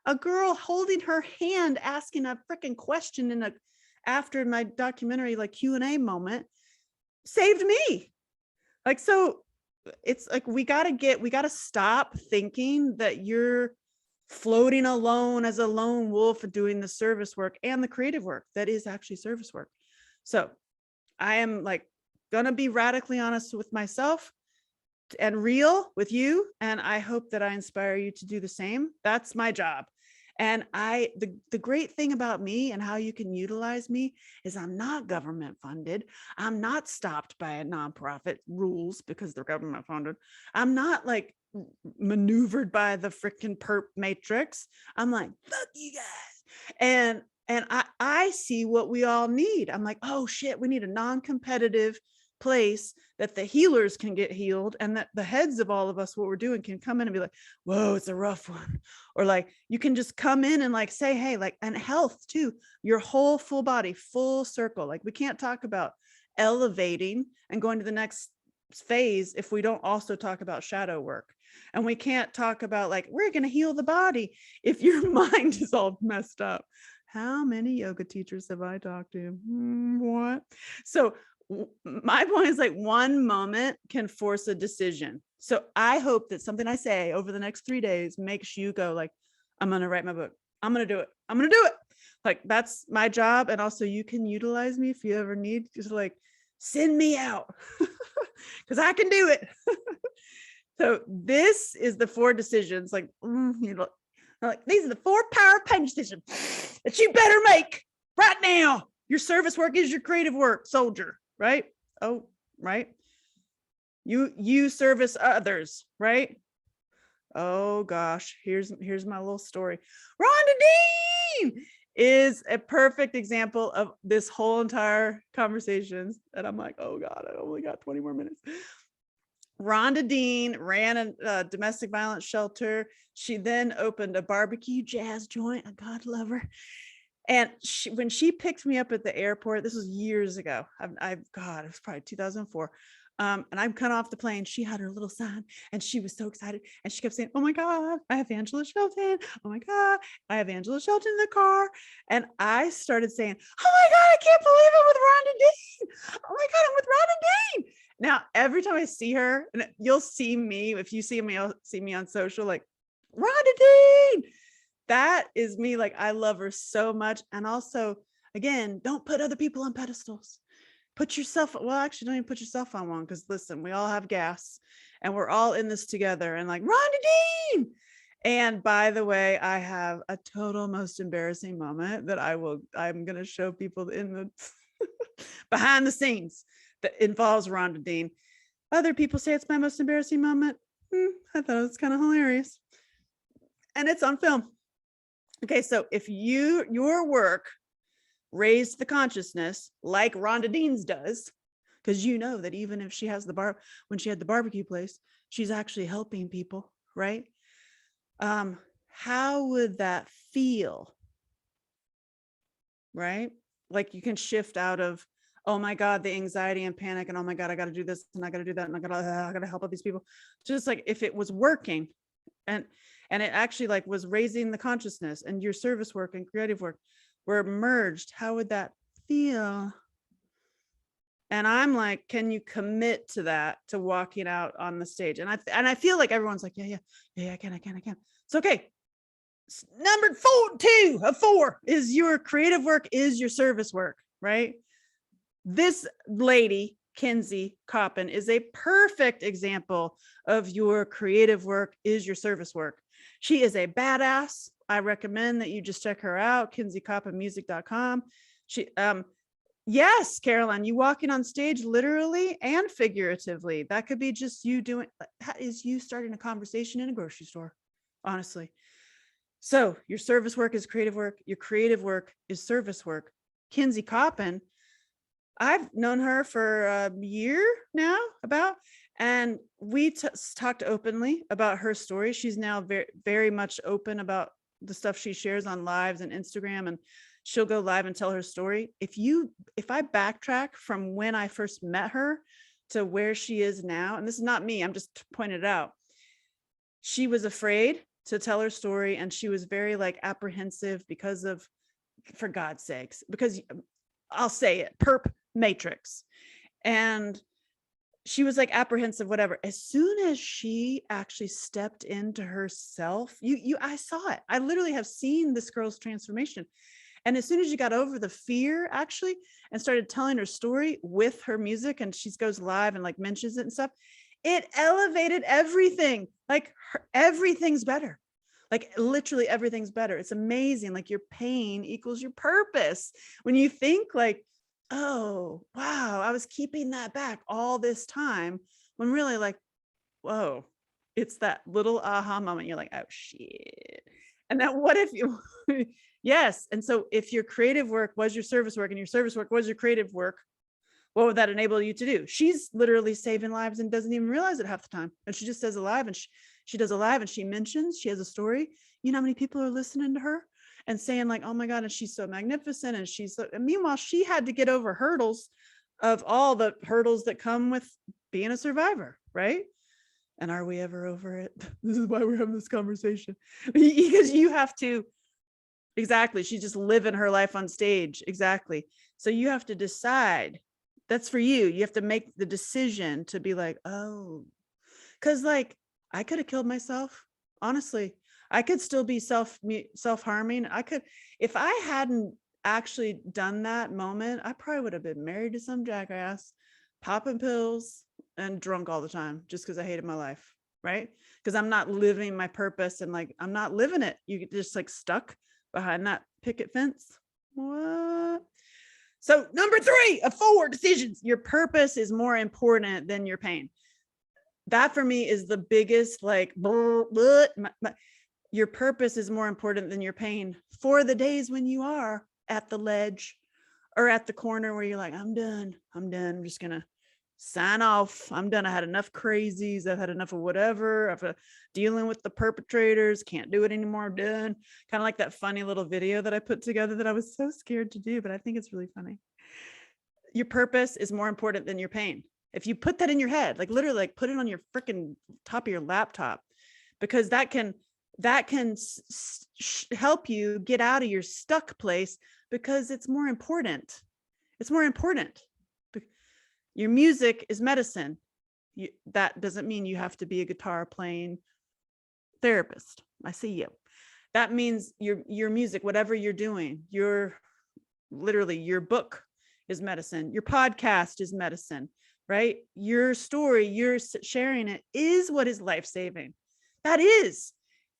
A girl holding her hand, asking a freaking question after my documentary, like Q&A moment, saved me. Like, so it's like, we got to stop thinking that you're floating alone as a lone wolf doing the service work and the creative work that is actually service work. So I am like going to be radically honest with myself and real with you. And I hope that I inspire you to do the same. That's my job. And the great thing about me and how you can utilize me is I'm not government funded. I'm not stopped by a nonprofit rules because they're government funded. I'm not like maneuvered by the freaking perp matrix. I'm like, fuck you guys. And I see what we all need. I'm like, oh shit, we need a non-competitive place that the healers can get healed, and that the heads of all of us, what we're doing, can come in and be like, whoa, it's a rough one. Or like, you can just come in and like say, hey, like, and health too, your whole full body, full circle. Like, we can't talk about elevating and going to the next phase if we don't also talk about shadow work. And we can't talk about like, we're going to heal the body if your mind is all messed up. How many yoga teachers have I talked to? What? So my point is like, one moment can force a decision. So I hope that something I say over the next 3 days makes you go like, I'm going to write my book. I'm going to do it. I'm going to do it. Like, that's my job. And also you can utilize me if you ever need, just like send me out because I can do it. So this is the 4 decisions, like, you know, like, these are the 4 power pain decisions that you better make right now. Your service work is your creative work, soldier, right? Oh, right. You service others, right? Oh gosh, here's my little story. Rhonda Dean is a perfect example of this whole entire conversation. And I'm like, oh God, I only got 20 more minutes. Rhonda Dean ran a domestic violence shelter. She then opened a barbecue jazz joint. God love her. And when she picked me up at the airport, this was years ago. God, it was probably 2004. And I'm kind of off the plane. She had her little sign and she was so excited. And she kept saying, oh my God, I have Angela Shelton. Oh my God, I have Angela Shelton in the car. And I started saying, oh my God, I can't believe I'm with Rhonda Dean. Oh my God, I'm with Rhonda Dean. Now, every time I see her, and you'll see me, if you see me, you'll see me on social, like, Rhonda Dean. That is me. Like, I love her so much. And also, again, don't put other people on pedestals. Put yourself, well, actually, don't even put yourself on one, because listen, we all have gas and we're all in this together. And like, Rhonda Dean. And by the way, I have a total most embarrassing moment that I'm going to show people in the behind the scenes that involves Rhonda Dean. Other people say it's my most embarrassing moment. I thought it was kind of hilarious. And it's on film. Okay, so if your work raised the consciousness like Rhonda Dean's does, because you know that even if she has when she had the barbecue place, she's actually helping people, right? How would that feel? Right? Like, you can shift out of, oh my God, the anxiety and panic, and oh my God, I got to do this and I got to do that, and I got to help all these people. Just like, if it was working and it actually like was raising the consciousness, and your service work and creative work were merged, how would that feel? And I'm like, can you commit to that, to walking out on the stage? And I feel like everyone's like, yeah, I can. It's okay. Number 2 of 4 is your creative work is your service work, right? This lady Kinsey Coppin is a perfect example of your creative work is your service work. She is a badass. I recommend that you just check her out, kinseycoppinmusic.com. She, yes, Caroline, you walking on stage literally and figuratively. That could be just you doing, that is you starting a conversation in a grocery store, honestly. So your service work is creative work. Your creative work is service work. Kinsey Coppin, I've known her for a year now about, and we talked openly about her story. She's now very, very much open about the stuff she shares on lives and Instagram, and she'll go live and tell her story. If I backtrack from when I first met her to where she is now, and this is not me, I'm just pointing it out. She was afraid to tell her story, and she was very like apprehensive because of, for God's sakes, because I'll say it, perp matrix. And she was like apprehensive, whatever. As soon as she actually stepped into herself, I saw it. I literally have seen this girl's transformation. And as soon as she got over the fear actually and started telling her story with her music, and she goes live and like mentions it and stuff, it elevated everything. Like everything's better. Like literally everything's better. It's amazing. Like your pain equals your purpose. When you think like, oh, wow, I was keeping that back all this time, when really like, whoa, it's that little aha moment. You're like, oh shit. And then what if you, yes. And so if your creative work was your service work and your service work was your creative work, what would that enable you to do? She's literally saving lives and doesn't even realize it half the time. And she just does a live, and she does a live and she mentions, she has a story. You know how many people are listening to her and saying like, oh my God, and she's so magnificent. And she's so, and meanwhile, she had to get over hurdles of all the hurdles that come with being a survivor, right? And are we ever over it? This is why we're having this conversation. Because you have to, exactly, she's just living her life on stage. Exactly. So you have to decide. That's for you. You have to make the decision to be like, oh, because like I could have killed myself. Honestly, I could still be self-harming. I could, if I hadn't actually done that moment, I probably would have been married to some jackass, popping pills and drunk all the time just because I hated my life, right? Because I'm not living my purpose, and like I'm not living it. You get just like stuck behind that picket fence. What? So number 3 of 4 decisions, your purpose is more important than your pain. That for me is the biggest, like, your purpose is more important than your pain for the days when you are at the ledge or at the corner where you're like, I'm done. I'm just going to sign off. I'm done. I had enough crazies. I've had enough of whatever. I've dealing with the perpetrators. Can't do it anymore. I'm done. Kind of like that funny little video that I put together that I was so scared to do, but I think it's really funny. Your purpose is more important than your pain. If you put that in your head, like literally like put it on your freaking top of your laptop, because that can help you get out of your stuck place, because it's more important. It's more important. Your music is medicine. That doesn't mean you have to be a guitar playing therapist. I see you. That means your music, whatever you're doing, literally your book is medicine. Your podcast is medicine, right? Your story, you're sharing it, is what is life-saving. That is.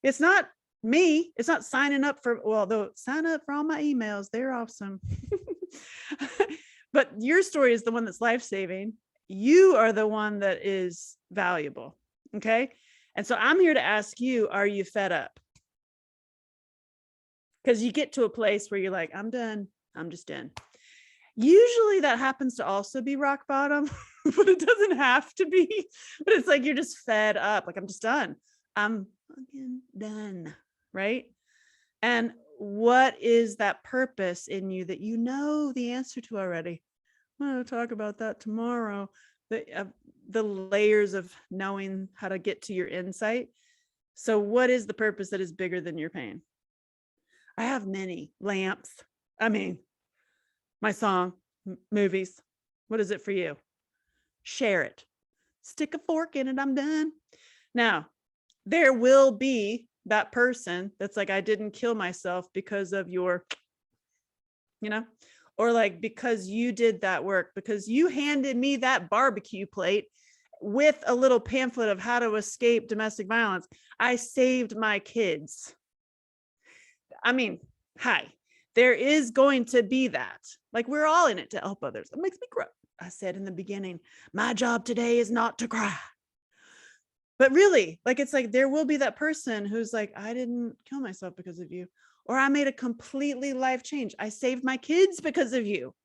It's not me. It's not signing up for, well, though sign up for all my emails. They're awesome. But your story is the one that's life-saving. You are the one that is valuable. Okay. And so I'm here to ask you, are you fed up? Because you get to a place where you're like, I'm done. I'm just done. Usually that happens to also be rock bottom, but it doesn't have to be. But it's like you're just fed up. Like, I'm just done. I'm fucking done. Right. And what is that purpose in you that you know the answer to already? I'm going to talk about that tomorrow. The layers of knowing how to get to your insight. So what is the purpose that is bigger than your pain? I have many lamps. I mean, my song, movies. What is it for you? Share it. Stick a fork in it. I'm done. Now, there will be that person that's like, I didn't kill myself because of your, or like, because you did that work, because you handed me that barbecue plate with a little pamphlet of how to escape domestic violence, I saved my kids. I mean, hi, there is going to be that. Like, we're all in it to help others. It makes me cry. I said in the beginning, my job today is not to cry. But really, like, it's like, there will be that person who's like, I didn't kill myself because of you, or I made a completely life change. I saved my kids because of you.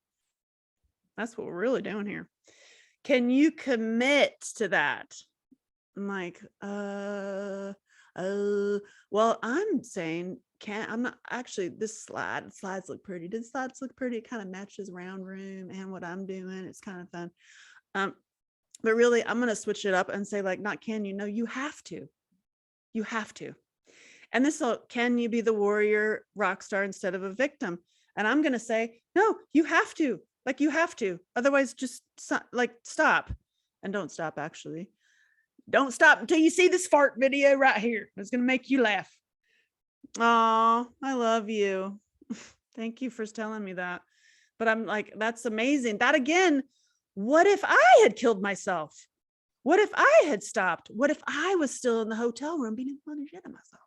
That's what we're really doing here. Can you commit to that? I'm like, well, I'm saying, I'm not actually, this slides look pretty. Did slides look pretty? It kind of matches round room and what I'm doing. It's kind of fun. But really, I'm going to switch it up and say, like, not can you, no, you have to. You have to. And this will, can you be the warrior rock star instead of a victim? And I'm going to say, no, you have to. Like, you have to. Otherwise, just like, stop. And don't stop, actually. Don't stop until you see this fart video right here. It's going to make you laugh. Oh, I love you. Thank you for telling me that. But I'm like, that's amazing. That again, what if I had killed myself? What if I had stopped? What if I was still in the hotel room being funny shit of myself?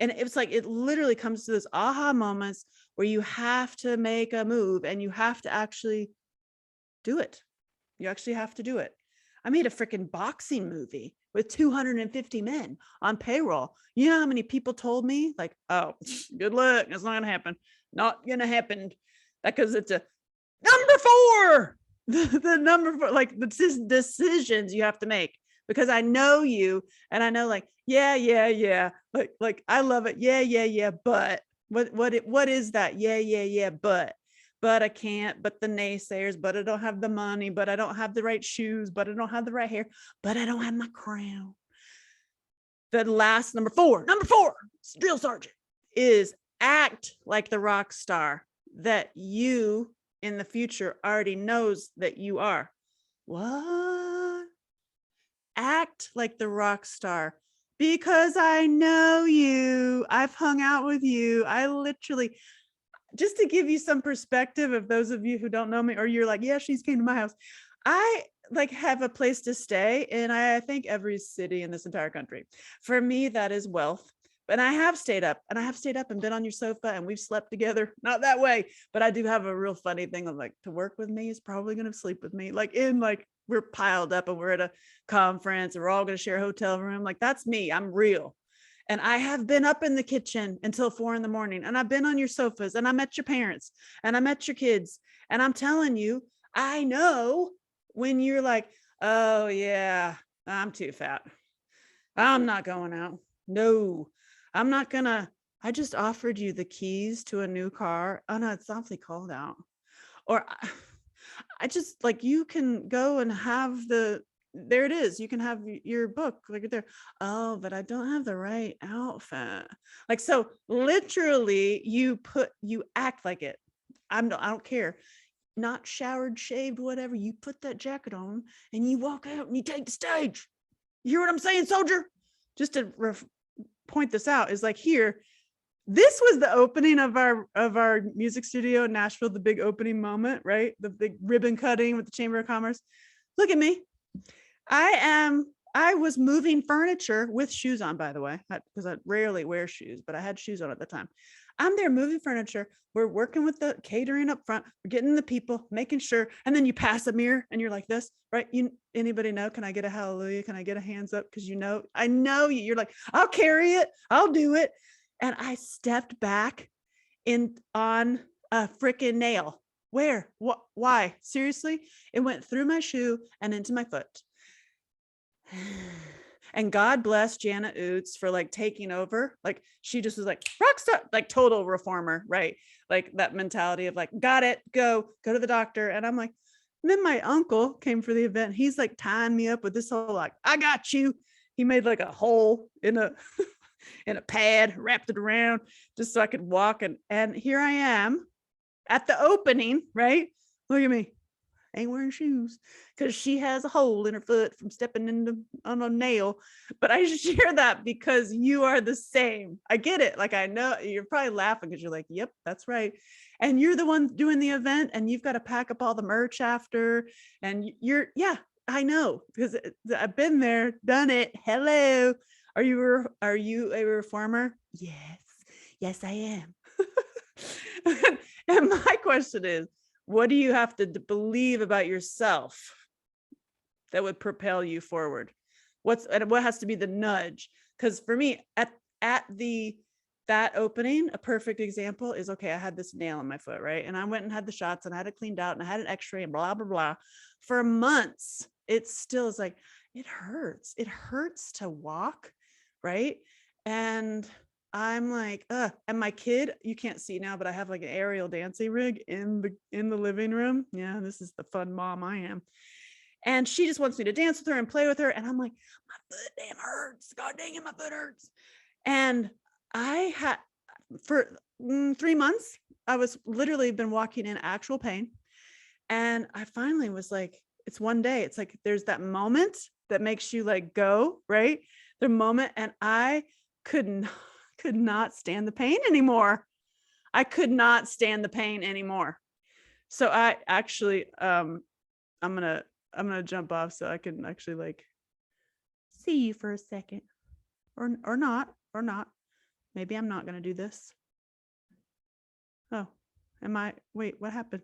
And it was like, it literally comes to this aha moments where you have to make a move and you have to actually do it. You actually have to do it. I made a freaking boxing movie with 250 men on payroll. You know how many people told me, like, oh, good luck. It's not going to happen. Not going to happen. Because it's a number 4. The number 4, like, the decisions you have to make. Because I know you, and I know, like, yeah. Like I love it. Yeah. But what is that? Yeah. But I can't, but the naysayers, but I don't have the money, but I don't have the right shoes, but I don't have the right hair, but I don't have my crown. The last number 4, drill sergeant, is act like the rock star that you in the future already knows that you are. What? Act like the rock star, because I know you. I've hung out with you. I literally, just to give you some perspective of those of you who don't know me, or you're like, yeah, she's came to my house. I like have a place to stay in, I think, every city in this entire country. For me, that is wealth. But I have stayed up and been on your sofa and we've slept together. Not that way, but I do have a real funny thing of, like, to work with me is probably going to sleep with me. Like, in, like, we're piled up and we're at a conference and we're all going to share a hotel room. Like, that's me. I'm real. And I have been up in the kitchen until 4 a.m. and I've been on your sofas and I met your parents and I met your kids. And I'm telling you, I know when you're like, oh yeah, I'm too fat. I'm not going out. No, I'm not gonna. I just offered you the keys to a new car. Oh no, it's awfully cold out. Or I just, like, you can go and have there it is. You can have your book like there. Oh, but I don't have the right outfit. Like, so literally you act like it. I don't care. Not showered, shaved, whatever. You put that jacket on and you walk out and you take the stage. You hear what I'm saying, soldier? Just to point this out, is like, here, this was the opening of our music studio in Nashville, the big opening moment, right? The big ribbon cutting with the Chamber of Commerce. Look at me. I was moving furniture with shoes on, by the way, because I rarely wear shoes, but I had shoes on at the time. I'm there moving furniture. We're working with the catering up front. We're getting the people, making sure. And then you pass a mirror and you're like this, right? Anybody know? Can I get a hallelujah? Can I get a hands up? Because I know you. You're like, I'll carry it. I'll do it. And I stepped back on a freaking nail. Where? What? Why? Seriously? It went through my shoe and into my foot. And God bless Jana Oots for, like, taking over. Like, she just was like, rock star, like, total reformer, right? Like, that mentality of, like, got it, go to the doctor. And I'm like, and then my uncle came for the event. He's like tying me up with this whole, like, I got you. He made like a hole in a in a pad, wrapped it around just so I could walk. And here I am at the opening, right? Look at me. Ain't wearing shoes because she has a hole in her foot from stepping on a nail. But I share that because you are the same. I get it. Like, I know you're probably laughing because you're like, yep, that's right. and you're the one doing the event, and you've got to pack up all the merch after, and yeah, I know, because I've been there, done it. Hello. Are you a reformer? Yes, I am. And my question is, what do you have to believe about yourself that would propel you forward? What has to be the nudge? Because for me, at that opening, a perfect example is, okay, I had this nail in my foot, right? And I went and had the shots, and I had it cleaned out, and I had an x-ray, and blah, blah, blah. For months, it still is like, it hurts. It hurts to walk, right? And I'm like, and my kid, you can't see now, but I have like an aerial dancing rig in the living room. Yeah, this is the fun mom I am. And she just wants me to dance with her and play with her. And I'm like, my foot damn hurts. God dang it, my foot hurts. And I had, for 3 months, I was literally been walking in actual pain. And I finally was like, it's one day. It's like, there's that moment that makes you like go, right? The moment. And I could not stand the pain anymore. I could not stand the pain anymore. So I actually, I'm gonna jump off so I can actually like see you for a second, or not. Maybe I'm not gonna do this. Oh, wait, what happened?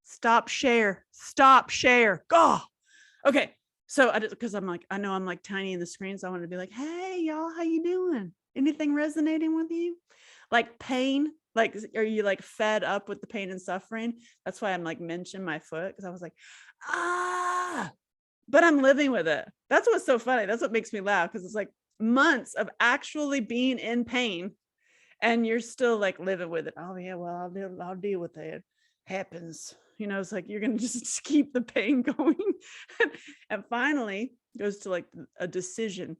Stop share. Go. Okay. So I just, because I'm like, I know I'm like tiny in the screen, so I want to be like, hey y'all, how you doing? Anything resonating with you? Like pain? Like, are you like fed up with the pain and suffering? That's why I'm like mentioning my foot, because I was like, but I'm living with it. That's what's so funny. That's what makes me laugh, because it's like months of actually being in pain, and you're still like living with it. Oh yeah, well, I'll deal with it. It happens. It's like you're gonna just keep the pain going. And finally goes to like a decision.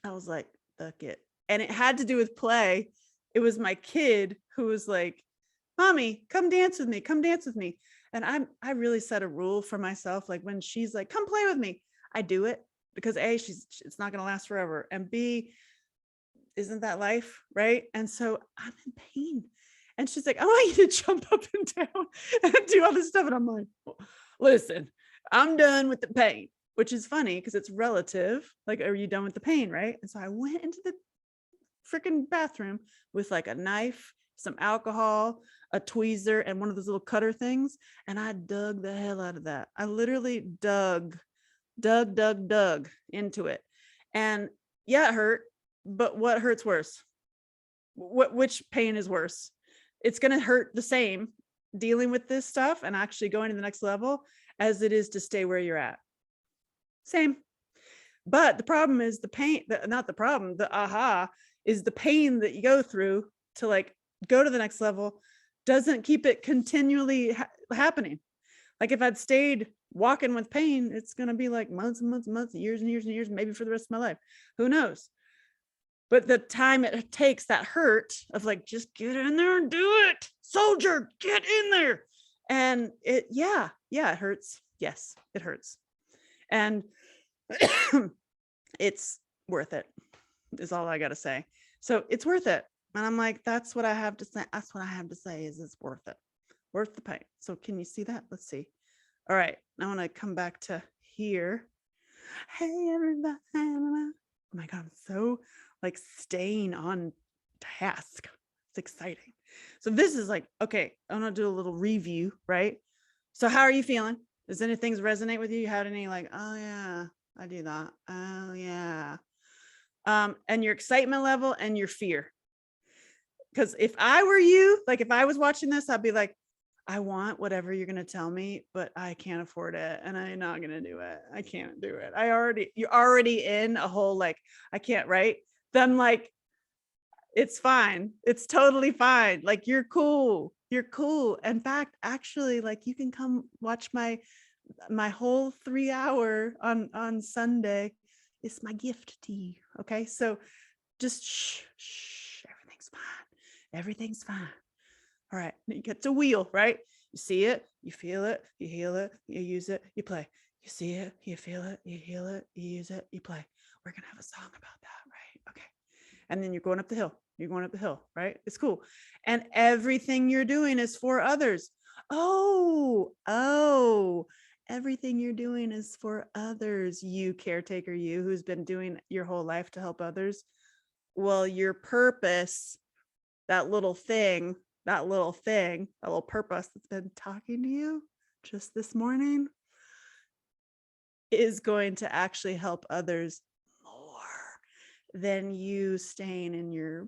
I was like, fuck it. And it had to do with play. It was my kid who was like, mommy, come dance with me. And I really set a rule for myself. Like when she's like, come play with me, I do it, because A, it's not going to last forever. And B, isn't that life? Right. And so I'm in pain. And she's like, I want you to jump up and down and do all this stuff. And I'm like, listen, I'm done with the pain, which is funny because it's relative. Like, are you done with the pain? Right. And so I went into the freaking bathroom with like a knife, some alcohol, a tweezer, and one of those little cutter things. And I dug the hell out of that. I literally dug into it. And yeah, it hurt, but what hurts worse? Which pain is worse? It's going to hurt the same dealing with this stuff and actually going to the next level as it is to stay where you're at. Same. But the problem is the pain, not the problem, the aha is the pain that you go through to like go to the next level doesn't keep it continually happening. Like if I'd stayed walking with pain, it's going to be like months and months and months, years and years and years, maybe for the rest of my life. Who knows? But the time it takes, that hurt of like, just get in there and do it. Soldier, get in there. And it hurts. Yes, it hurts. And it's worth it, is all I got to say. So it's worth it. And I'm like, that's what I have to say. That's what I have to say is it's worth it. Worth the pain. So can you see that? Let's see. All right. I want to come back to here. Hey, everybody. Oh my God. I'm so like staying on task. It's exciting. So this is like, okay, I'm going to do a little review, right? So how are you feeling? Does anything resonate with you? You had any like, oh yeah, I do that. Oh yeah. And your excitement level and your fear. Because if I were you, like if I was watching this, I'd be like, I want whatever you're going to tell me, but I can't afford it. And I'm not going to do it. I can't do it. You're already in a whole, like, I can't, right? Then like, it's fine. It's totally fine. Like you're cool. You're cool. In fact, actually, like you can come watch my whole 3 hour on Sunday. It's my gift to you. Okay. So just shh, everything's fine. Everything's fine. All right. You get to wheel, right? You see it, you feel it, you heal it, you use it, you play. You see it, you feel it, you heal it, you use it, you play. We're going to have a song about that, right? Okay. And then you're going up the hill. You're going up the hill, right? It's cool. And everything you're doing is for others. Oh, everything you're doing is for others. You caretaker, you who's been doing your whole life to help others. Well, your purpose, that little purpose that's been talking to you just this morning is going to actually help others more than you staying in your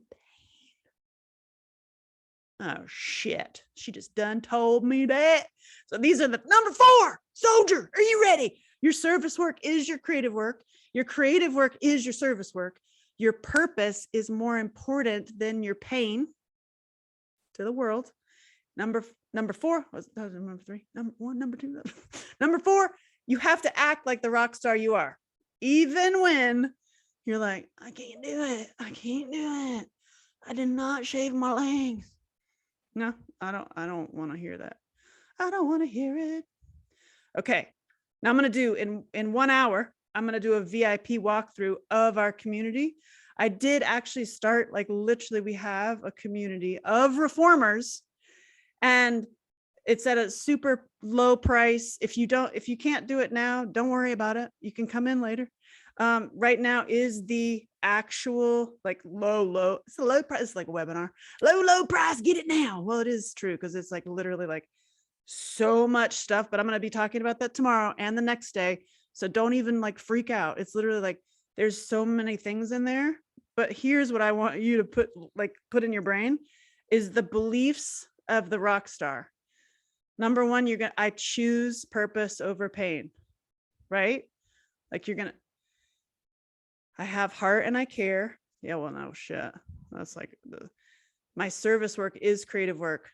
pain. Oh shit, she just done told me that. So these are the number 4, soldier, are you ready? Your service work is your creative work. Your creative work is your service work. Your purpose is more important than your pain to the world. Number 4, that was number 3, number 1, number 2, number 4, you have to act like the rock star you are, even when you're like, I can't do it. I can't do it. I did not shave my legs. No, I don't want to hear that. I don't want to hear it. Okay. Now I'm going to do in 1 hour, I'm going to do a VIP walkthrough of our community. I did actually start, like, literally we have a community of reformers, and it's at a super low price. If you can't do it now, don't worry about it. You can come in later. Right now is the actual, like, low, it's a low price. It's like a webinar, low price, get it now. Well, it is true, because it's like literally like so much stuff, but I'm going to be talking about that tomorrow and the next day. So don't even like freak out. It's literally like, there's so many things in there, but here's what I want you to put in your brain is the beliefs of the rock star. Number 1, I choose purpose over pain, right? Like I have heart and I care. Yeah, well, no shit. That's like my service work is creative work,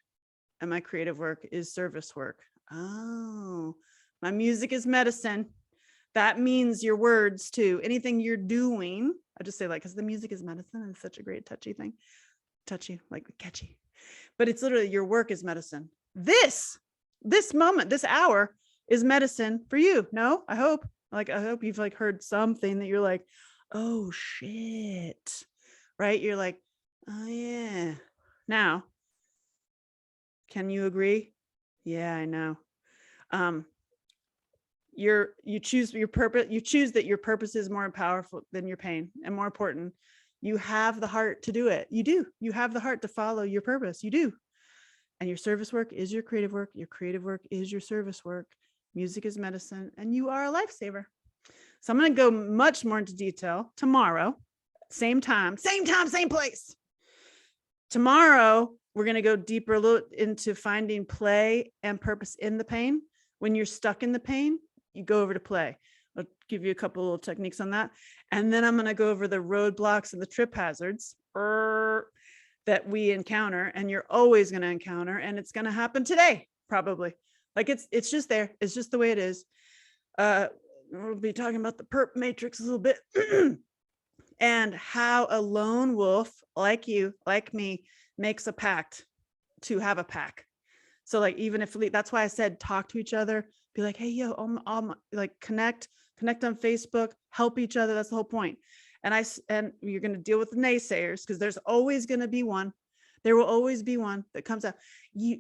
and my creative work is service work. Oh, my music is medicine. That means your words too. Anything you're doing, I just say, like, because the music is medicine, and it's such a great touchy thing. Touchy, like catchy. But it's literally your work is medicine. This moment, this hour is medicine for you. No, I hope you've like heard something that you're like, oh shit, right? You're like, oh yeah. Now, can you agree? Yeah, I know. You choose your purpose. You choose that your purpose is more powerful than your pain, and more important, you have the heart to do it. You do. You have the heart to follow your purpose. You do. And your service work is your creative work. Your creative work is your service work. Music is medicine, and you are a lifesaver. So I'm going to go much more into detail tomorrow, same time, same place. Tomorrow, we're going to go deeper a little into finding play and purpose in the pain. When you're stuck in the pain, you go over to play. I'll give you a couple little techniques on that. And then I'm going to go over the roadblocks and the trip hazards that we encounter, and you're always going to encounter, and it's going to happen today, probably. Like it's just there. It's just the way it is. We'll be talking about the perp matrix a little bit and how a lone wolf like you, like me, makes a pact to have a pack. So like, even if that's why I said, talk to each other, be like, hey, yo, like connect on Facebook, help each other. That's the whole point. And you're going to deal with the naysayers, because there's always going to be one. There will always be one that comes out.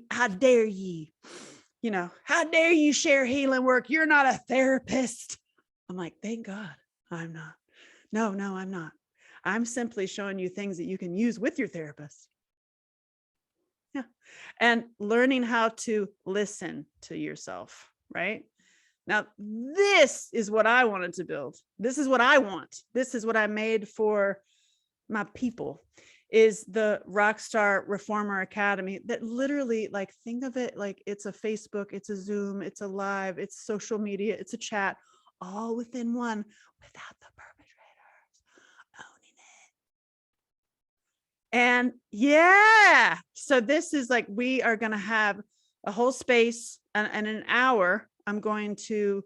How dare ye? How dare you share healing work? You're not a therapist. I'm like, thank God I'm not. No, I'm not. I'm simply showing you things that you can use with your therapist. Yeah. And learning how to listen to yourself, right? Now, this is what I wanted to build. This is what I want. This is what I made for my people, is the Rockstar Reformer Academy, that literally, like, think of it like it's a Facebook, it's a Zoom, it's a live, it's social media, it's a chat, all within one, without the perpetrators owning it. And yeah, so this is like, we are going to have a whole space, and in an hour, I'm going to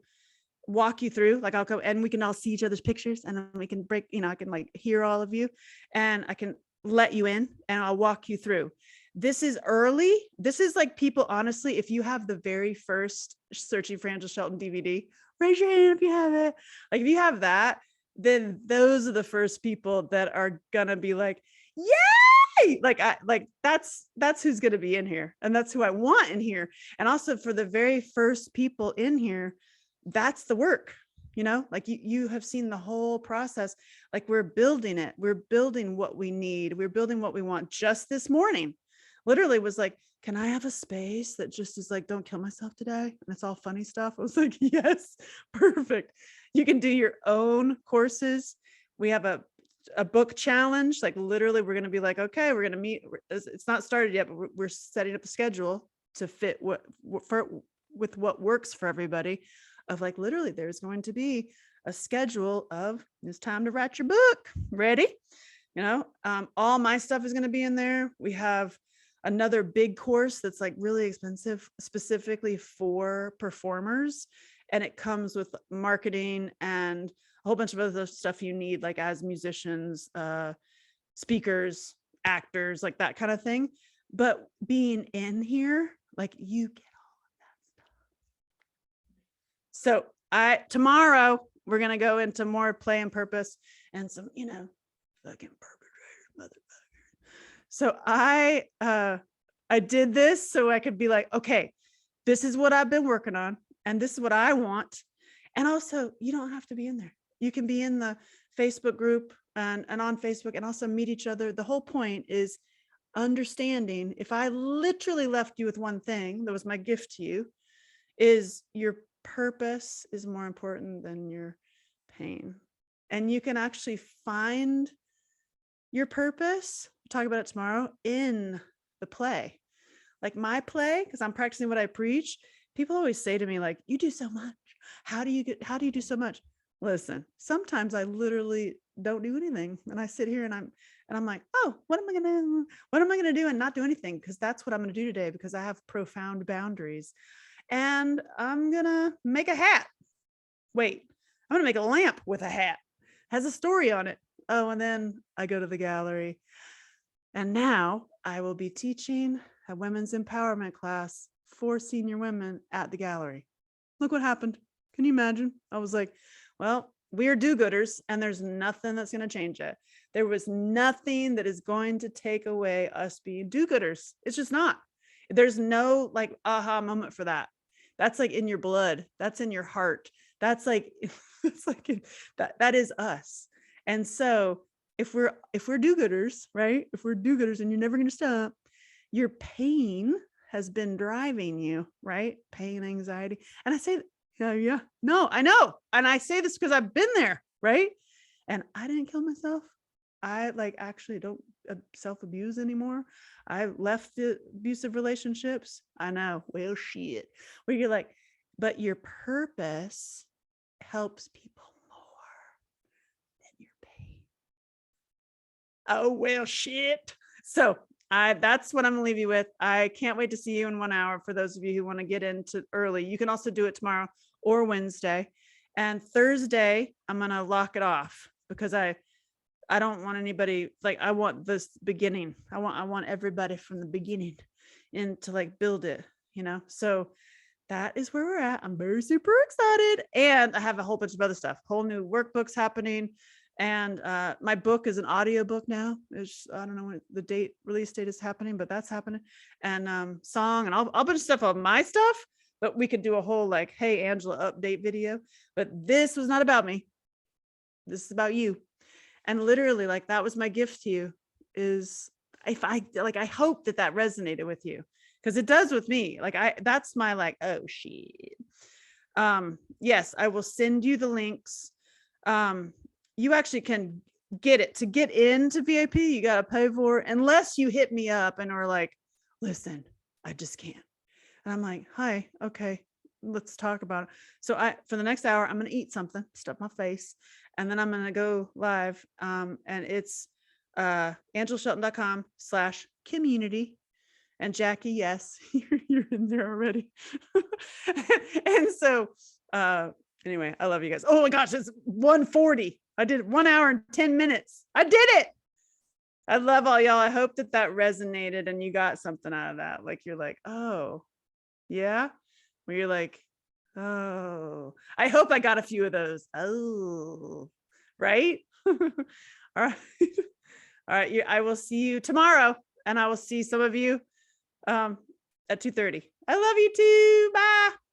walk you through, like, I'll go and we can all see each other's pictures, and then we can break, I can like hear all of you, and I can let you in, and I'll walk you through. This is early. This is like, people, honestly, if you have the very first Searching for Angela Shelton DVD, raise your hand if you have it. Like, if you have that, then those are the first people that are gonna be like, yeah, yay, like that's who's going to be in here, and that's who I want in here. And also for the very first people in here, that's the work, like you have seen the whole process. Like we're building it, we're building what we need, we're building what we want. Just this morning literally was like, can I have a space that just is like, don't kill myself today, and it's all funny stuff. I was like, yes, perfect. You can do your own courses. We have a book challenge. Like literally we're going to be like, okay, we're going to meet. It's not started yet, but we're setting up a schedule to fit with what works for everybody. Of like, literally there's going to be a schedule of, it's time to write your book. Ready? All my stuff is going to be in there. We have another big course that's like really expensive, specifically for performers. And it comes with marketing and a whole bunch of other stuff you need, like as musicians, speakers, actors, like that kind of thing. But being in here, like you get all of that stuff. So tomorrow we're going to go into more play and purpose and some, fucking perpetrators, motherfuckers. So I did this so I could be like, okay, this is what I've been working on and this is what I want. And also you don't have to be in there. You can be in the Facebook group and on Facebook and also meet each other. The whole point is understanding, if I literally left you with one thing, that was my gift to you, is your purpose is more important than your pain. And you can actually find your purpose, we'll talk about it tomorrow, in the play. Like my play, because I'm practicing what I preach. People always say to me, like, you do so much. How do you do so much? Listen, sometimes I literally don't do anything. And I sit here and I'm like, oh, what am I gonna do and not do anything? Because that's what I'm gonna do today, because I have profound boundaries. And I'm gonna make a hat. Wait, I'm gonna make a lamp with a hat. Has a story on it. Oh, and then I go to the gallery. And now I will be teaching a women's empowerment class for senior women at the gallery. Look what happened. Can you imagine? I was like, well, we are do-gooders and there's nothing that's going to change it. There was nothing that is going to take away us being do-gooders. It's just not. There's no like aha moment for that. That's like in your blood. That's in your heart. That's like, it's like that is us. And so if we're do-gooders, right? If we're do-gooders and you're never going to stop, your pain has been driving you, right? Pain, anxiety. And I say, yeah, no, I know. And I say this because I've been there, right? And I didn't kill myself. I like actually don't self-abuse anymore. I left the abusive relationships. I know, well, shit. Where you're like, but your purpose helps people more than your pain. Oh, well, shit. So that's what I'm gonna leave you with. I can't wait to see you in 1 hour. For those of you who want to get into early, you can also do it tomorrow or Wednesday. And Thursday, I'm gonna lock it off because I don't want anybody, like, I want this beginning. I want everybody from the beginning and to like build it, So that is where we're at. I'm very super excited. And I have a whole bunch of other stuff, whole new workbooks happening. And my book is an audio book now. I don't know when the release date is happening, but that's happening. And song and all bunch of stuff on my stuff. But we could do a whole like, hey, Angela update video. But this was not about me. This is about you. And literally, like, that was my gift to you, is if I hope that resonated with you, because it does with me. Like, that's my like, oh shit. Yes, I will send you the links. You actually can get it. To get into VIP, you got to pay for it, unless you hit me up and are like, listen, I just can't. And I'm like, hi, okay, let's talk about it. So for the next hour, I'm going to eat something, stuff my face, and then I'm going to go live. And it's angelashelton.com/community. And Jackie, yes, you're in there already. And so anyway, I love you guys. Oh my gosh, it's 1:40. I did 1 hour and 10 minutes. I did it. I love all y'all. I hope that resonated and you got something out of that. Like, you're like, oh, yeah. Where you're like, oh, I hope I got a few of those. Oh, right. All right. All right. I will see you tomorrow, and I will see some of you at 2:30. I love you too. Bye.